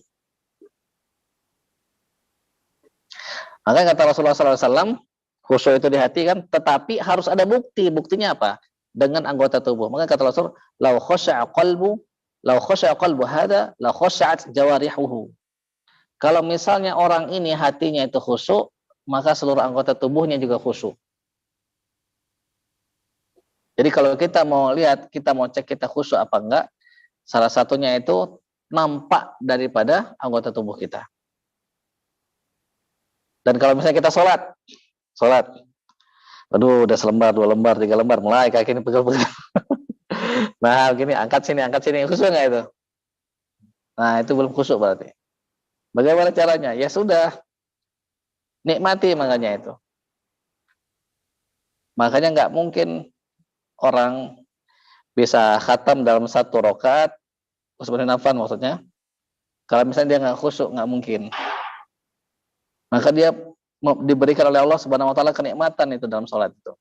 Makanya kata Rasulullah SAW, khusyuk itu di hati kan, tetapi harus ada bukti. Buktinya apa? Dengan anggota tubuh. Maka kata Rasul, lau khasya'a qalbu hada, la khasya'at jawarihuhu. Kalau misalnya orang ini hatinya itu khusyuk, maka seluruh anggota tubuhnya juga khusyuk. Jadi kalau kita mau lihat, kita mau cek kita khusyuk apa enggak, salah satunya itu nampak daripada anggota tubuh kita. Dan kalau misalnya kita sholat, aduh udah selembar, 2 lembar, 3 lembar, mulai kaki ini pegel-pegel. Nah, gini, angkat sini, khusyuk nggak itu? Nah, itu belum khusyuk berarti. Bagaimana caranya? Ya sudah, nikmati makanya itu. Makanya nggak mungkin orang bisa khatam dalam 1 rakaat, sebenarnya nafan maksudnya. Kalau misalnya dia nggak khusyuk, nggak mungkin. Maka dia diberikan oleh Allah Subhanahu Wa Taala kenikmatan itu dalam sholat itu.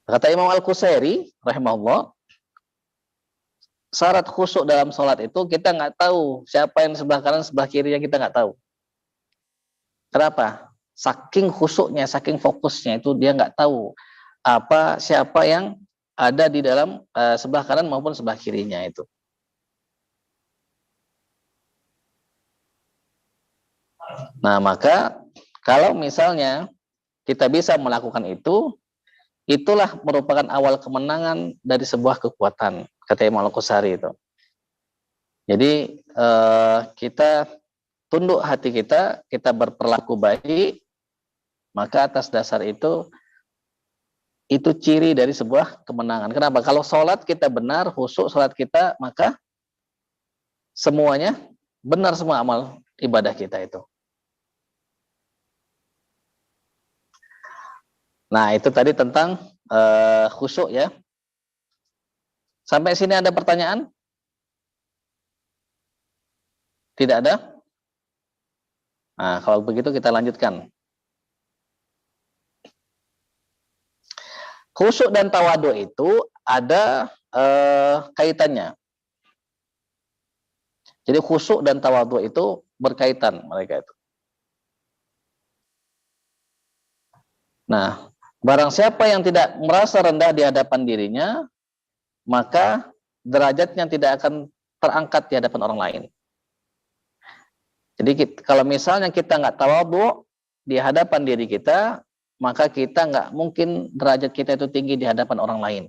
Kata Imam Al-Qusairi, rahimahullah, syarat khusyuk dalam sholat itu kita nggak tahu siapa yang sebelah kanan, sebelah kirinya kita nggak tahu. Kenapa? Saking khusyuknya, saking fokusnya itu dia nggak tahu siapa yang ada di dalam sebelah kanan maupun sebelah kirinya itu. Nah, maka kalau misalnya kita bisa melakukan itu, itulah merupakan awal kemenangan dari sebuah kekuatan, kata Imam Al-Qusairi itu. Jadi kita tunduk hati kita berperilaku baik, maka atas dasar itu ciri dari sebuah kemenangan. Kenapa? Kalau sholat kita benar, khusyuk sholat kita, maka semuanya benar, semua amal ibadah kita itu. Nah, itu tadi tentang khusyuk ya. Sampai sini ada pertanyaan? Tidak ada? Nah, kalau begitu kita lanjutkan. Khusyuk dan tawadhu itu ada kaitannya. Jadi khusyuk dan tawadhu itu berkaitan mereka itu. Nah, barang siapa yang tidak merasa rendah di hadapan dirinya, maka derajatnya tidak akan terangkat di hadapan orang lain. Jadi kalau misalnya kita nggak tawadhu di hadapan diri kita, maka kita nggak mungkin derajat kita itu tinggi di hadapan orang lain.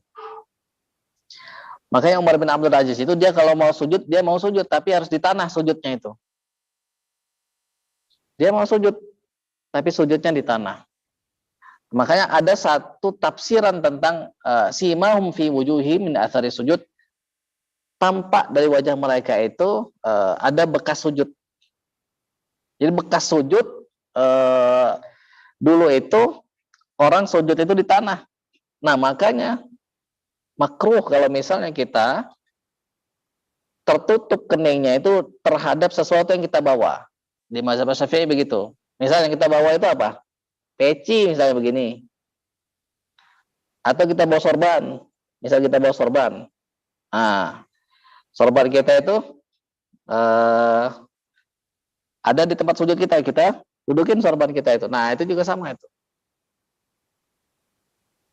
Makanya Umar bin Abdul Aziz itu dia kalau mau sujud, dia mau sujud, tapi harus di tanah sujudnya itu. Dia mau sujud, tapi sujudnya di tanah. Makanya ada satu tafsiran tentang simahum fi wujuhim min athari sujud, tampak dari wajah mereka itu ada bekas sujud. Jadi bekas sujud dulu itu orang sujud itu di tanah. Nah, makanya makruh kalau misalnya kita tertutup keningnya itu terhadap sesuatu yang kita bawa. Di mazhab Syafi'i begitu. Misalnya yang kita bawa itu apa? Peci misalnya begini. Atau kita bawa sorban. Misal kita bawa sorban. Nah, sorban kita itu ada di tempat sujud kita dudukin sorban kita itu. Nah, itu juga sama itu.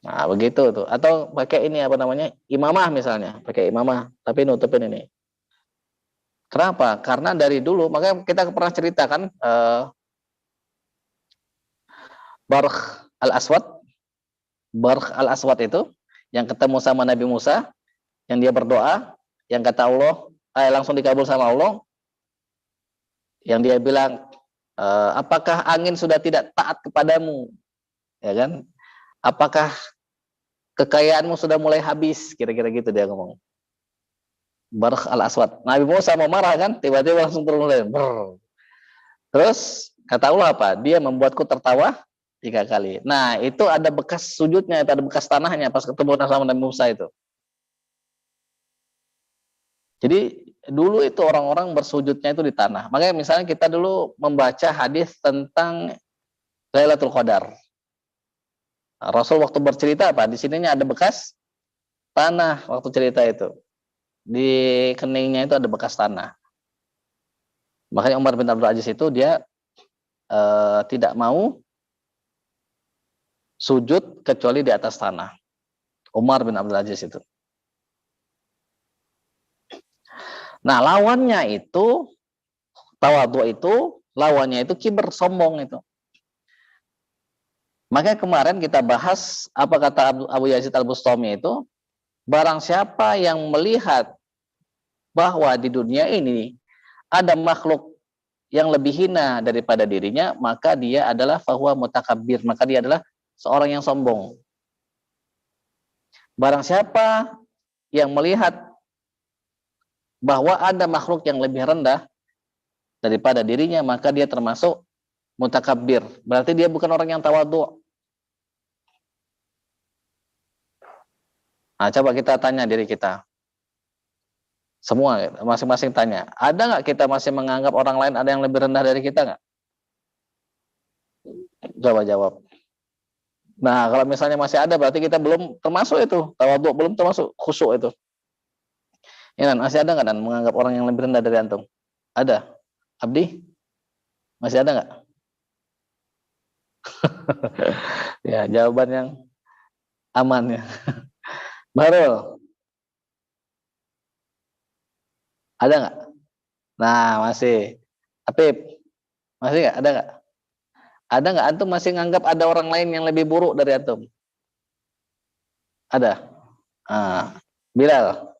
Nah, begitu tuh. Atau pakai ini apa namanya? Imamah misalnya, pakai imamah tapi nutupin ini. Kenapa? Karena dari dulu, makanya kita pernah ceritakan Barkh al-Aswad itu yang ketemu sama Nabi Musa, yang dia berdoa, yang kata Allah langsung dikabul sama Allah, yang dia bilang apakah angin sudah tidak taat kepadamu, ya kan? Apakah kekayaanmu sudah mulai habis, kira-kira gitu dia ngomong. Barkh al-Aswad. Nabi Musa mau marah kan, tiba-tiba langsung turun. Terus kata Allah apa? Dia membuatku tertawa 3 kali. Nah, itu ada bekas sujudnya, itu ada bekas tanahnya pas ketemu sama Nabi Musa itu. Jadi dulu itu orang-orang bersujudnya itu di tanah. Makanya misalnya kita dulu membaca hadis tentang Lailatul Qadar. Nah, Rasul waktu bercerita apa? Di sininya ada bekas tanah waktu cerita itu. di keningnya itu ada bekas tanah. Makanya Umar bin Abdul Aziz itu dia tidak mau sujud kecuali di atas tanah. Umar bin Abdul Aziz itu. Nah, lawannya itu tawadhu itu, lawannya itu kiber, sombong itu. Makanya kemarin kita bahas apa kata Abu Yazid Al-Bustami itu, barang siapa yang melihat bahwa di dunia ini ada makhluk yang lebih hina daripada dirinya, maka dia adalah fahuwa mutakabbir, maka dia adalah seorang yang sombong. Barang siapa yang melihat bahwa ada makhluk yang lebih rendah daripada dirinya, maka dia termasuk mutakabbir. Berarti dia bukan orang yang tawadhu. Nah, coba kita tanya diri kita. Semua, masing-masing tanya. Ada nggak kita masih menganggap orang lain ada yang lebih rendah dari kita nggak? Coba jawab. Nah, kalau misalnya masih ada, berarti kita belum termasuk itu. Tawadhu belum termasuk khusyuk itu. Ya, masih ada nggak dan menganggap orang yang lebih rendah dari antum? Ada. Abdi? Masih ada nggak? Ya, jawaban yang aman ya. Barul? Ada nggak? Nah, masih. Apip? Masih nggak? Ada nggak? Ada nggak antum masih nganggap ada orang lain yang lebih buruk dari antum? Ada? Ah. Bilal?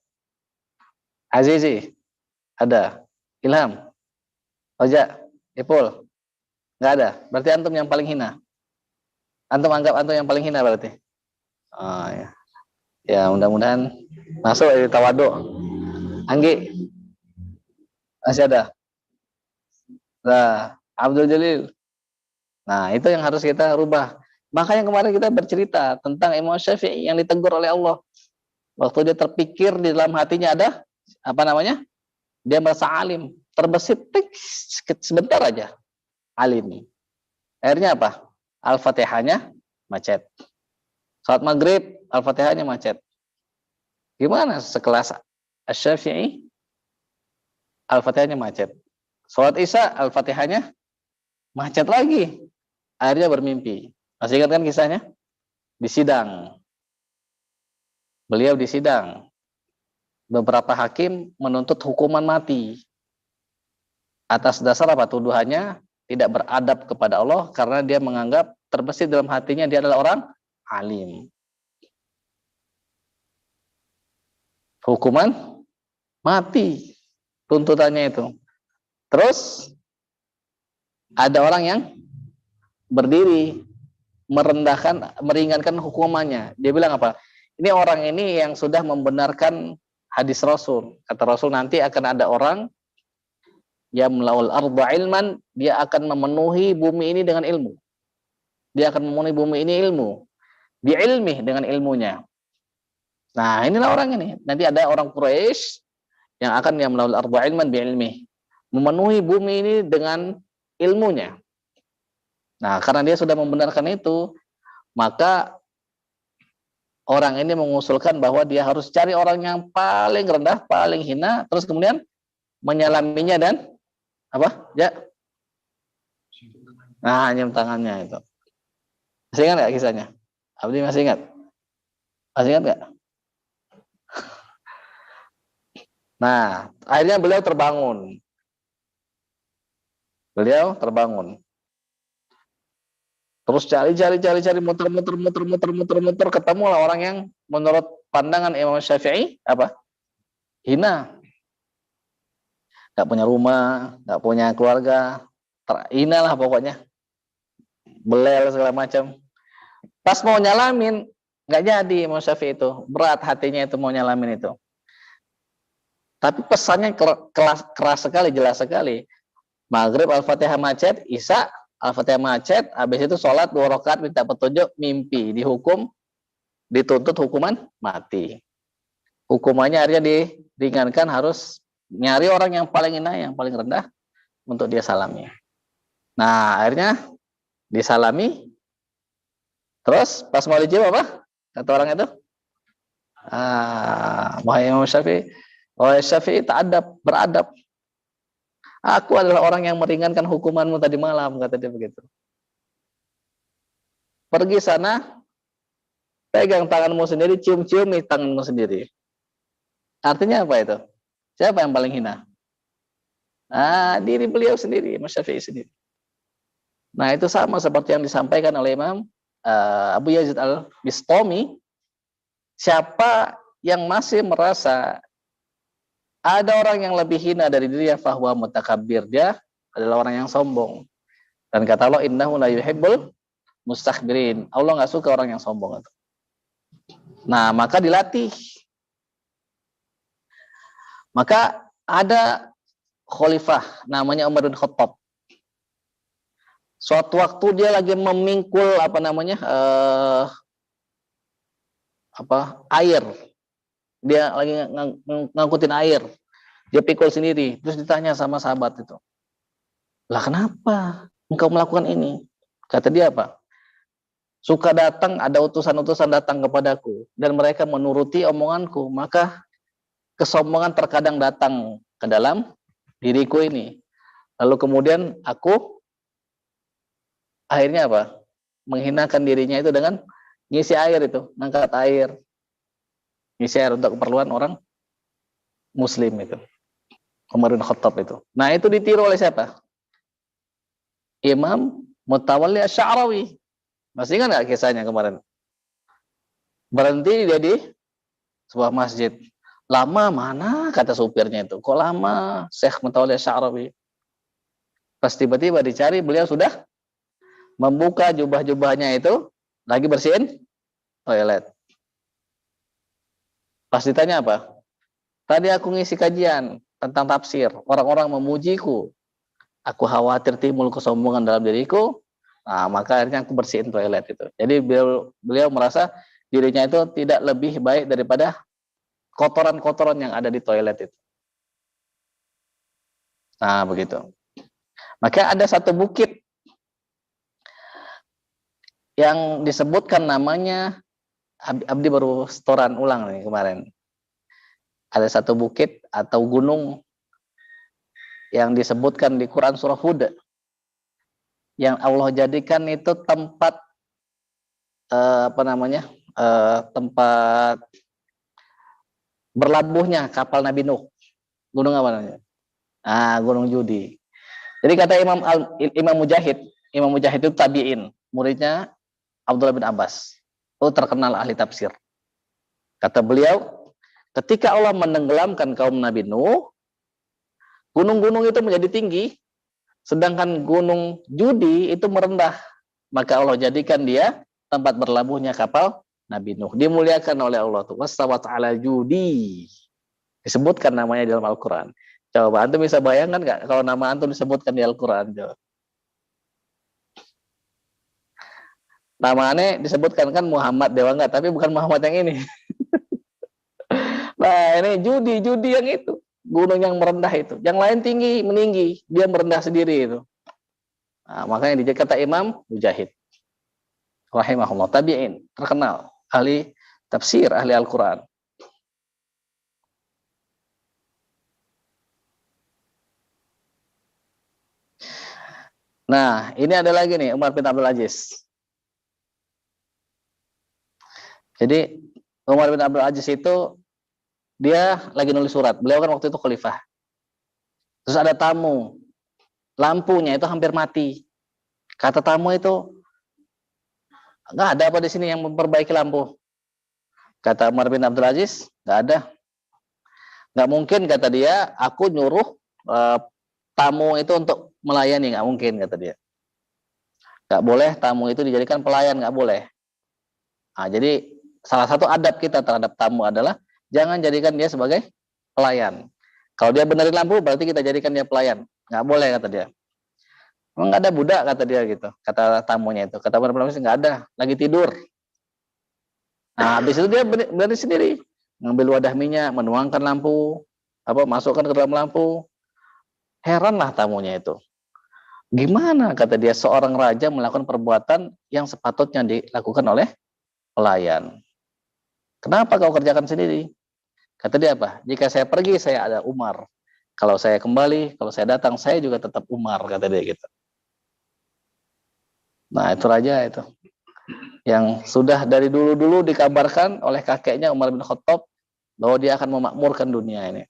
Azizi? Ada? Ilham? Oja? Ipul? Nggak ada? Berarti antum yang paling hina? Antum anggap antum yang paling hina berarti? Oh ya. Ya mudah-mudahan masuk dari tawadhu. Anggi? Masih ada? Nah, Abdul Jalil? Nah, itu yang harus kita rubah. Makanya kemarin kita bercerita tentang Imam Syafi'i yang ditegur oleh Allah. Waktu dia terpikir di dalam hatinya ada, apa namanya? Dia merasa alim. Terbesit sebentar aja. Alim. Akhirnya apa? Al-Fatihahnya macet. Salat maghrib, Al-Fatihahnya macet. Gimana sekelas Asy-Syafi'i? Al-Fatihahnya macet. Salat Isya, Al-Fatihahnya macet lagi. Akhirnya bermimpi. Masih ingat kan kisahnya? Di sidang. Beliau di sidang. Beberapa hakim menuntut hukuman mati. Atas dasar apa? Tuduhannya tidak beradab kepada Allah karena dia menganggap terbesit dalam hatinya dia adalah orang alim. Hukuman mati tuntutannya itu. Terus ada orang yang berdiri merendahkan, meringankan hukumannya. Dia bilang apa? Ini orang ini yang sudah membenarkan hadis Rasul. Kata Rasul nanti akan ada orang yang melaul arba ilman, dia akan memenuhi bumi ini dengan ilmu. Dia akan memenuhi bumi ini ilmu. Bi'ilmih, dengan ilmunya. Nah, inilah orang ini. Nanti ada orang Quraisy yang akan yang melaul arba ilman bi'ilmih. Memenuhi bumi ini dengan ilmunya. Nah, karena dia sudah membenarkan itu, maka orang ini mengusulkan bahwa dia harus cari orang yang paling rendah, paling hina, terus kemudian menyalaminya dan apa? Ya. Nah, nyium tangannya itu. Masih ingat nggak kisahnya? Abdi masih ingat? Masih ingat nggak? Nah, akhirnya beliau terbangun. Beliau terbangun. Terus cari, muter, ketemulah orang yang menurut pandangan Imam Syafi'i apa? Hina. Gak punya rumah, gak punya keluarga, hina lah pokoknya. Belel segala macam. Pas mau nyalamin, gak jadi Imam Syafi'i itu. Berat hatinya itu mau nyalamin itu. Tapi pesannya keras sekali, jelas sekali. Maghrib Al-Fatihah macet, Isya Al-Fatihah macet, habis itu sholat 2 rakaat minta petunjuk, mimpi, dihukum, dituntut hukuman mati. Hukumannya akhirnya diringankan, harus nyari orang yang paling hina, yang paling rendah untuk dia salami. Nah, akhirnya disalami. Terus pas mau dijawab apa? Kata orang itu, wahai Imam Syafi'i, Oh, Syafi'i ta'adab, beradab. Aku adalah orang yang meringankan hukumanmu tadi malam, kata dia begitu. Pergi sana, pegang tanganmu sendiri, cium-ciumi tanganmu sendiri. Artinya apa itu? Siapa yang paling hina? Diri beliau sendiri, Mas Syafi'i sendiri. Nah, itu sama seperti yang disampaikan oleh Imam Abu Yazid al-Bistami. Siapa yang masih merasa ada orang yang lebih hina dari dirinya, fahuwa mutakabbir, dia adalah orang yang sombong. Dan kata Allah, innahu la yuhibbul mustakbirin. Allah nggak suka orang yang sombong itu. Nah, maka dilatih. Maka ada khalifah namanya Umar bin Khattab. Suatu waktu dia lagi memingkul air. Dia lagi ngangkutin air. Dia pikul sendiri. Terus ditanya sama sahabat itu, lah kenapa engkau melakukan ini? Kata dia apa? Suka datang, ada utusan-utusan datang kepadaku, dan mereka menuruti omonganku, maka kesombongan terkadang datang ke dalam diriku ini. Lalu kemudian aku akhirnya apa? Menghinakan dirinya itu dengan ngisi air itu, ngangkat air. Ngisi air untuk keperluan orang muslim itu. Umar bin Khattab itu. Nah, itu ditiru oleh siapa? Imam Mutawalli Asy-Sya'rawi. Masih ingat nggak kisahnya kemarin? Berhenti dia di sebuah masjid. Lama mana kata supirnya itu? Kok lama Syekh Mutawalli Asy-Sya'rawi? Pas tiba-tiba dicari, beliau sudah membuka jubah-jubahnya itu, lagi bersihin toilet. Pas ditanya apa? Tadi aku ngisi kajian tentang tafsir. Orang-orang memujiku. Aku khawatir timbul kesombongan dalam diriku. Nah, maka akhirnya aku bersihin toilet itu. Jadi beliau merasa dirinya itu tidak lebih baik daripada kotoran-kotoran yang ada di toilet itu. Nah, begitu. Maka ada satu bukit yang disebutkan namanya, Abdi baru setoran ulang nih kemarin. Ada satu bukit atau gunung yang disebutkan di Quran surah Hud, yang Allah jadikan itu tempat tempat berlabuhnya kapal Nabi Nuh. Gunung apa namanya? Gunung Judi. Jadi kata Imam Mujahid itu tabi'in, muridnya Abdullah bin Abbas. Itu terkenal ahli tafsir. Kata beliau, ketika Allah menenggelamkan kaum Nabi Nuh, gunung-gunung itu menjadi tinggi, sedangkan gunung Judi itu merendah. Maka Allah jadikan dia tempat berlabuhnya kapal Nabi Nuh. Dimuliakan oleh Allah. Wastawat ala Judi. Disebutkan namanya dalam Al-Quran. Coba antum bisa bayangkan nggak kalau nama antum disebutkan di Al-Quran? Namanya disebutkan kan Muhammad Dewangga, tapi bukan Muhammad yang ini. Nah, ini Judi yang itu. Gunung yang merendah itu. Yang lain tinggi, meninggi. Dia merendah sendiri itu. Nah, makanya kata Imam Mujahid rahimahullah, tabi'in, terkenal. Ahli tafsir, ahli Al-Quran. Nah, ini ada lagi nih, Umar bin Abdul Aziz. Jadi, Umar bin Abdul Aziz itu, dia lagi nulis surat. Beliau kan waktu itu khalifah. Terus ada tamu. Lampunya itu hampir mati. Kata tamu itu, nggak ada apa di sini yang memperbaiki lampu. Kata Umar bin Abdul Aziz, nggak ada. Nggak mungkin, kata dia, aku nyuruh tamu itu untuk melayani, nggak mungkin, kata dia. Nggak boleh tamu itu dijadikan pelayan, nggak boleh. Nah, jadi salah satu adab kita terhadap tamu adalah jangan jadikan dia sebagai pelayan. Kalau dia benerin lampu, berarti kita jadikan dia pelayan. Nggak boleh, kata dia. Emang nggak ada budak, kata dia gitu. Kata tamunya itu. Kata Umar bin Abdul Aziz, nggak ada, lagi tidur. Nah, habis itu dia benerin sendiri. Ngambil wadah minyak, menuangkan lampu, masukkan ke dalam lampu. Heranlah tamunya itu. Gimana, kata dia, seorang raja melakukan perbuatan yang sepatutnya dilakukan oleh pelayan. Kenapa kau kerjakan sendiri? Kata dia apa? Jika saya pergi, saya ada Umar. Kalau saya kembali, kalau saya datang, saya juga tetap Umar, kata dia gitu. Nah, itu raja itu. Yang sudah dari dulu-dulu dikabarkan oleh kakeknya Umar bin Khattab bahwa dia akan memakmurkan dunia ini.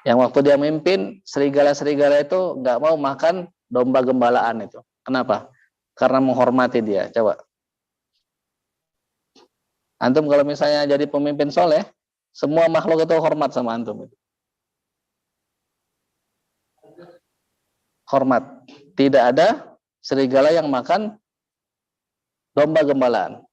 Yang waktu dia memimpin, serigala-serigala itu nggak mau makan domba gembalaan itu. Kenapa? Karena menghormati dia. Coba. Antum kalau misalnya jadi pemimpin soleh, semua makhluk itu hormat sama antum. Hormat. Tidak ada serigala yang makan domba gembalaan.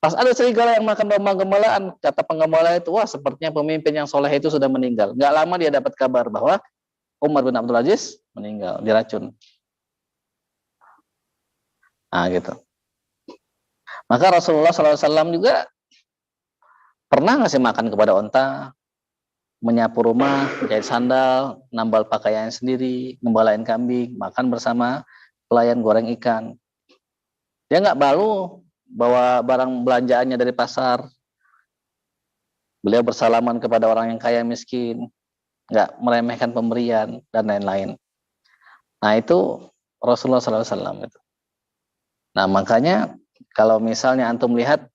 Pas ada serigala yang makan domba gembalaan, kata penggembala itu, wah sepertinya pemimpin yang soleh itu sudah meninggal. Nggak lama dia dapat kabar bahwa Umar bin Abdul Aziz meninggal, diracun. Nah gitu. Maka Rasulullah SAW juga pernah ngasih makan kepada onta, menyapu rumah, menjahit sandal, nambal pakaian sendiri, ngembalain kambing, makan bersama pelayan goreng ikan. Dia nggak malu bawa barang belanjaannya dari pasar. Beliau bersalaman kepada orang yang kaya miskin, nggak meremehkan pemberian dan lain-lain. Nah itu Rasulullah SAW itu. Nah makanya kalau misalnya antum lihat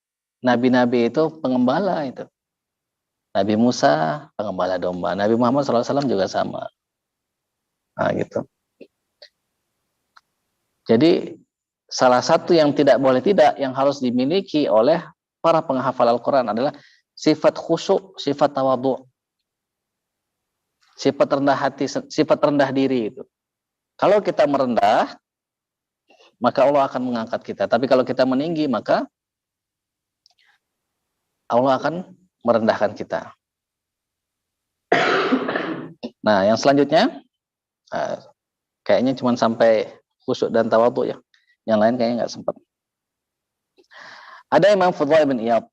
nabi-nabi itu pengembala itu. Nabi Musa pengembala domba, Nabi Muhammad SAW juga sama. Nah gitu. Jadi salah satu yang tidak boleh tidak yang harus dimiliki oleh para penghafal Al-Quran adalah sifat khusyuk, sifat tawadhu, sifat rendah hati, sifat rendah diri itu. Kalau kita merendah, maka Allah akan mengangkat kita. Tapi kalau kita meninggi, maka Allah akan merendahkan kita. Nah, yang selanjutnya, kayaknya cuma sampai khusyuk dan tawadhu ya. Yang lain kayaknya nggak sempat. Ada Imam Fudail bin Iyad.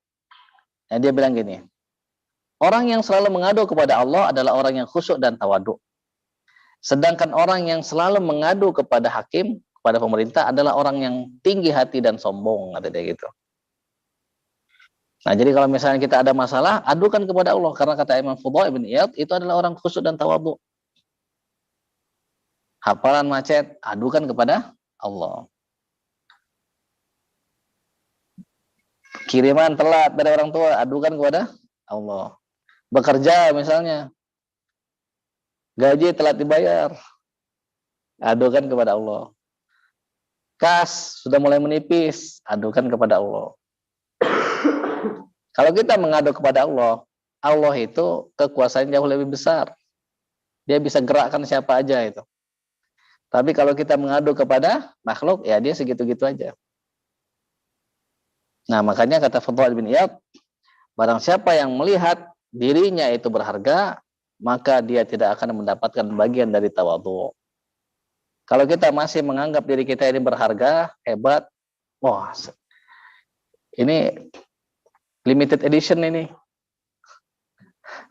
Ya, dia bilang gini, orang yang selalu mengadu kepada Allah adalah orang yang khusyuk dan tawadhu. Sedangkan orang yang selalu mengadu kepada hakim, kepada pemerintah adalah orang yang tinggi hati dan sombong, kata dia gitu. Nah, jadi kalau misalnya kita ada masalah, adukan kepada Allah. Karena kata Imam Fudail bin Iyad, itu adalah orang khusyuk dan tawadhu. Hafalan macet, adukan kepada Allah. Kiriman telat dari orang tua, adukan kepada Allah. Bekerja misalnya, gaji telat dibayar, adukan kepada Allah. Kas sudah mulai menipis, adukan kepada Allah. Kalau kita mengadu kepada Allah, Allah itu kekuasaan jauh lebih besar. Dia bisa gerakkan siapa aja itu. Tapi kalau kita mengadu kepada makhluk, ya dia segitu-gitu aja. Nah, makanya kata Fudail bin Iyad, barang siapa yang melihat dirinya itu berharga, maka dia tidak akan mendapatkan bagian dari tawadhu. Kalau kita masih menganggap diri kita ini berharga, hebat, wah, ini limited edition ini.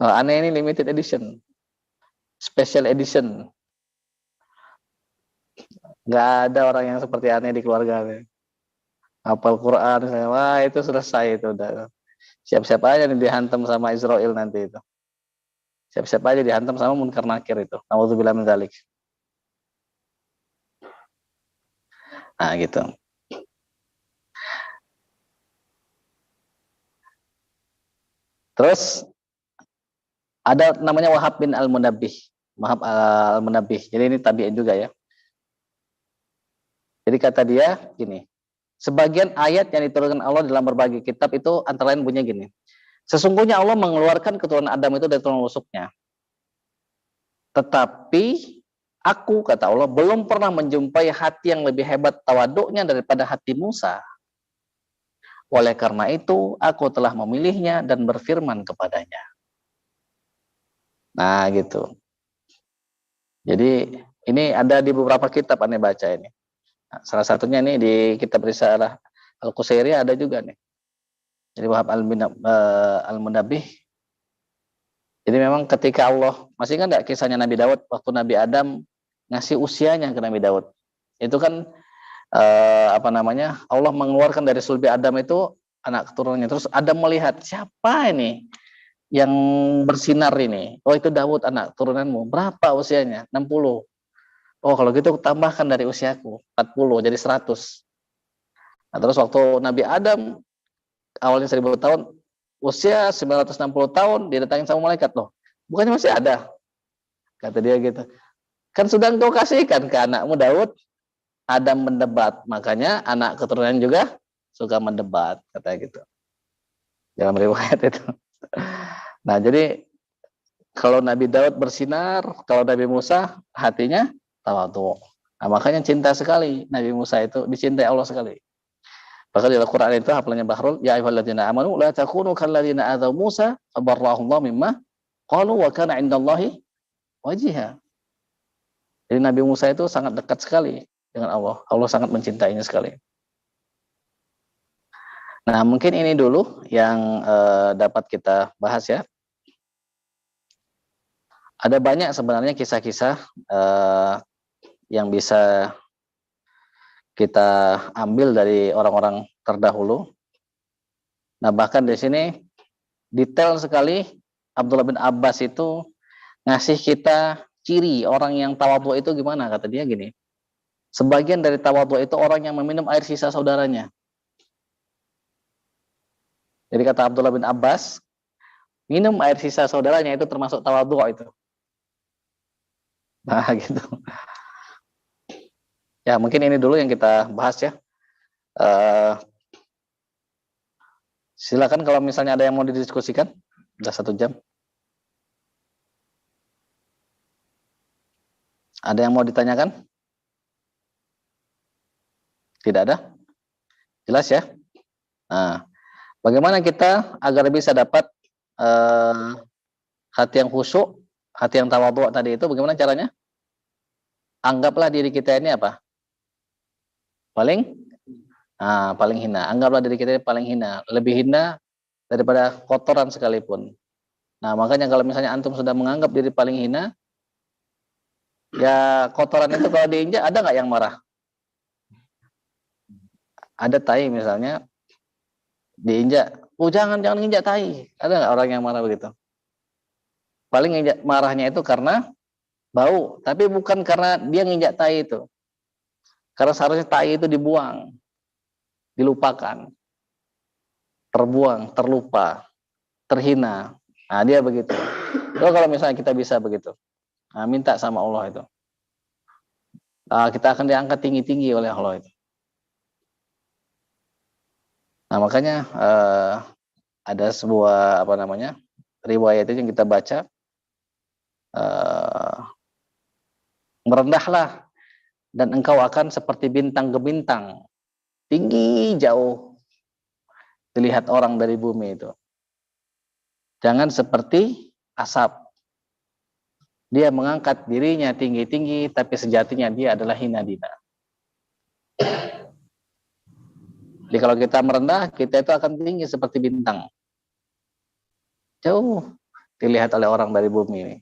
Oh, aneh ini limited edition. Special edition. Nggak ada orang yang seperti aneh di keluarga. Hafal Quran, wah itu selesai itu udah. Siap-siap aja nih dihantam sama Israel nanti itu. Siap-siap aja dihantam sama Munkar Nakir itu. Nauzubillah min dzalik. Nah, gitu. Terus ada namanya Wahab bin Al-Munabbih. Wahab Al-Munabbih. Jadi ini tabi'in juga ya. Jadi kata dia gini, sebagian ayat yang diturunkan Allah dalam berbagai kitab itu antara lain bunyinya gini. Sesungguhnya Allah mengeluarkan keturunan Adam itu dari tulang rusuknya. Tetapi aku, kata Allah, belum pernah menjumpai hati yang lebih hebat tawaduknya daripada hati Musa. Oleh karena itu, aku telah memilihnya dan berfirman kepadanya. Nah, gitu. Jadi, ini ada di beberapa kitab aneh baca ini. Nah, salah satunya ini di kitab Risalah Al-Qusairi ada juga nih. Jadi Wahab Al-Munabbih. Jadi memang ketika Allah, masih kan enggak kisahnya Nabi Daud waktu Nabi Adam ngasih usianya ke Nabi Daud. Itu kan Allah mengeluarkan dari sulbi Adam itu anak keturunannya. Terus Adam melihat, siapa ini yang bersinar ini. Oh, itu Daud anak turunanmu. Berapa usianya? 60. Oh, kalau gitu tambahkan dari usiaku 40 jadi 100. Nah, terus waktu Nabi Adam awalnya 1000 tahun, usia 960 tahun didatangin sama malaikat loh. Bukannya masih ada? Kata dia gitu. Kan sudah engkau kasihkan ke anakmu Daud. Adam mendebat, makanya anak keturunan juga suka mendebat, katanya gitu. Dalam riwayat itu. Nah, jadi kalau Nabi Daud bersinar, kalau Nabi Musa hatinya tawadhu. Nah, makanya cinta sekali Nabi Musa itu, dicintai Allah sekali. Bahkan di Al-Qur'an itu hafalannya Bahrul, ya ayyuhalladzina amanu la takunu kalladzina adzaw Musa fabarrahu Allah mimma qalu wa kana 'indallahi wajiha. Jadi Nabi Musa itu sangat dekat sekali dengan Allah. Allah sangat mencintainya sekali. Nah, mungkin ini dulu yang dapat kita bahas ya. Ada banyak sebenarnya kisah-kisah yang bisa kita ambil dari orang-orang terdahulu. Nah, bahkan di sini detail sekali Abdullah bin Abbas itu ngasih kita ciri orang yang tawadhu itu gimana, kata dia gini. Sebagian dari tawadhu itu orang yang meminum air sisa saudaranya. Jadi kata Abdullah bin Abbas, minum air sisa saudaranya itu termasuk tawadhu itu. Nah, gitu. Ya, mungkin ini dulu yang kita bahas ya. Silakan kalau misalnya ada yang mau didiskusikan. Sudah 1 jam. Ada yang mau ditanyakan? Tidak ada? Jelas ya? Nah, bagaimana kita agar bisa dapat hati yang khusyuk, hati yang tawadhu tadi itu, bagaimana caranya? Anggaplah diri kita ini apa? Paling hina. Anggaplah diri kita ini paling hina. Lebih hina daripada kotoran sekalipun. Nah, makanya kalau misalnya antum sudah menganggap diri paling hina, ya kotoran itu kalau diinjak, ada nggak yang marah? Ada tai misalnya, diinjak. Oh, jangan injak tai. Ada nggak orang yang marah begitu? Paling injak marahnya itu karena bau, tapi bukan karena dia nginjak tai itu. Karena seharusnya tai itu dibuang, dilupakan, terbuang, terlupa, terhina. Nah, dia begitu. Kalau misalnya kita bisa begitu, nah, minta sama Allah itu. Kita akan diangkat tinggi-tinggi oleh Allah itu. Nah, makanya ada sebuah riwayat itu yang kita baca, merendahlah dan engkau akan seperti bintang gemintang, tinggi jauh dilihat orang dari bumi itu. Jangan seperti asap. Dia mengangkat dirinya tinggi-tinggi, tapi sejatinya dia adalah hina dina. Jadi kalau kita merendah, kita itu akan tinggi seperti bintang. Jauh dilihat oleh orang dari bumi ini.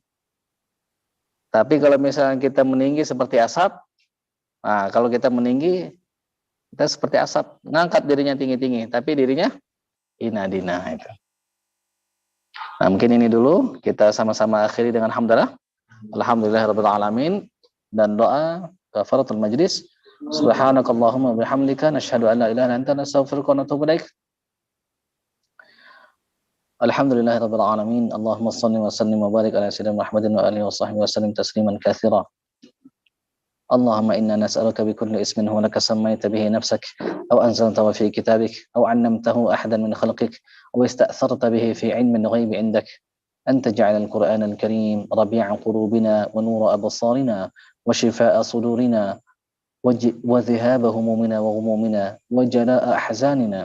Tapi kalau misalnya kita meninggi seperti asap, nah kalau kita meninggi, kita seperti asap, ngangkat dirinya tinggi-tinggi, tapi dirinya hina dina itu. Nah, mungkin ini dulu kita sama-sama akhiri dengan hamdalah. Alhamdulillahirabbil alamin, dan doa kafaratul majlis. Subhanakallahumma bihamdika nasyhadu an la ilaha illa anta nastaghfiruka wa natubu ilaik. Alhamdulillahirabbil alamin. Allahumma shalli wa sallim wa barik ala sayyidina Muhammadin wa alihi wa sahbihi wa sallim tasliman katsira. اللهم إنا نسألك بكل اسم هو لك سميت به نفسك أو أنزلته في كتابك أو علمته أحدا من خلقك أو استأثرت به في علم الغيب عندك أن تجعل القرآن الكريم ربيع قلوبنا ونور أبصارنا وشفاء صدورنا وذهاب همومنا وغمومنا وجلاء أحزاننا.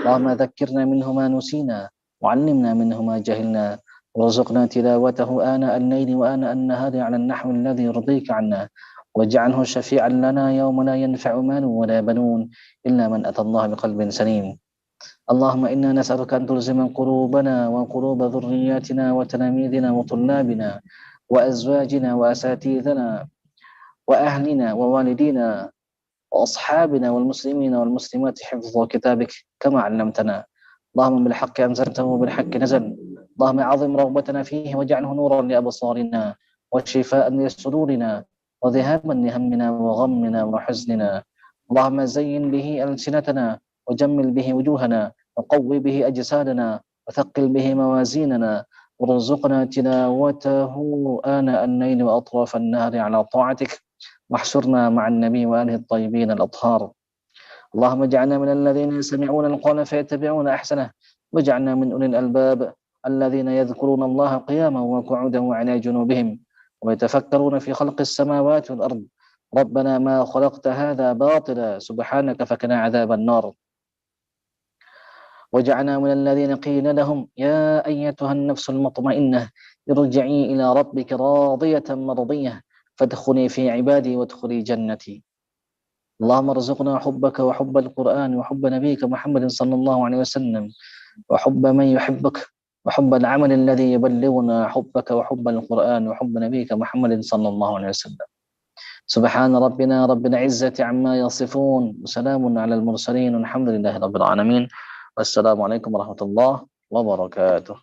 اللهم ذكرنا منه ما نسينا وعلمنا منه ما جهلنا وارزقنا تلاوته آناء الليل وآناء النهار على النحو الذي يرضيك عنا، واجعله شفيعا لنا يوم لا ينفع مال ولا بنون إلا من أتى الله بقلب سليم. اللهم إنا نسألك أن تلزم قلوبنا وقلوب ذرياتنا وتلاميذنا وطلابنا وأزواجنا وأساتذتنا وأهلنا ووالدينا وأصحابنا والمسلمين والمسلمات حفظ كتابك كما علمتنا. اللهم بالحق أنزلته وبالحق نزل اللهم عظم رغبتنا فيه واجعله نورا لأبصارنا وشفاء لصدورنا وذهابا لهمنا وغمنا وحزننا. اللهم زين به ألسنتنا وجمل به وجوهنا وقوي به أجسادنا وثقل به موازيننا وارزقنا تلاوته آناء الليل وأطراف النهار على طاعتك، واحشرنا مع النبي وآله الطيبين الأطهار. اللهم اجعلنا من الذين يستمعون القول فيتبعون أحسنه، واجعلنا من أولي الألباب الذين يذكرون الله قياما وقعودا وعلى جنوبهم ويتفكرون في خلق السماوات والأرض. ربنا ما خلقت هذا باطلا سبحانك فقنا عذاب النار. واجعلنا من الذين قيل لهم يا أيتها النفس المطمئنة ارجعي إلى ربك راضية مرضية فادخلي في عبادي وادخلي جنتي. اللهم ارزقنا حبك وحب القرآن وحب نبيك محمد صلى الله عليه وسلم وحب من يحبك وحب العمل الذي يبلغنا حبك وحب القرآن وحب نبيك محمد صلى الله عليه وسلم. سبحان ربنا رب العزة عما يصفون وسلام على المرسلين والحمد لله رب العالمين. والسلام عليكم ورحمة الله وبركاته.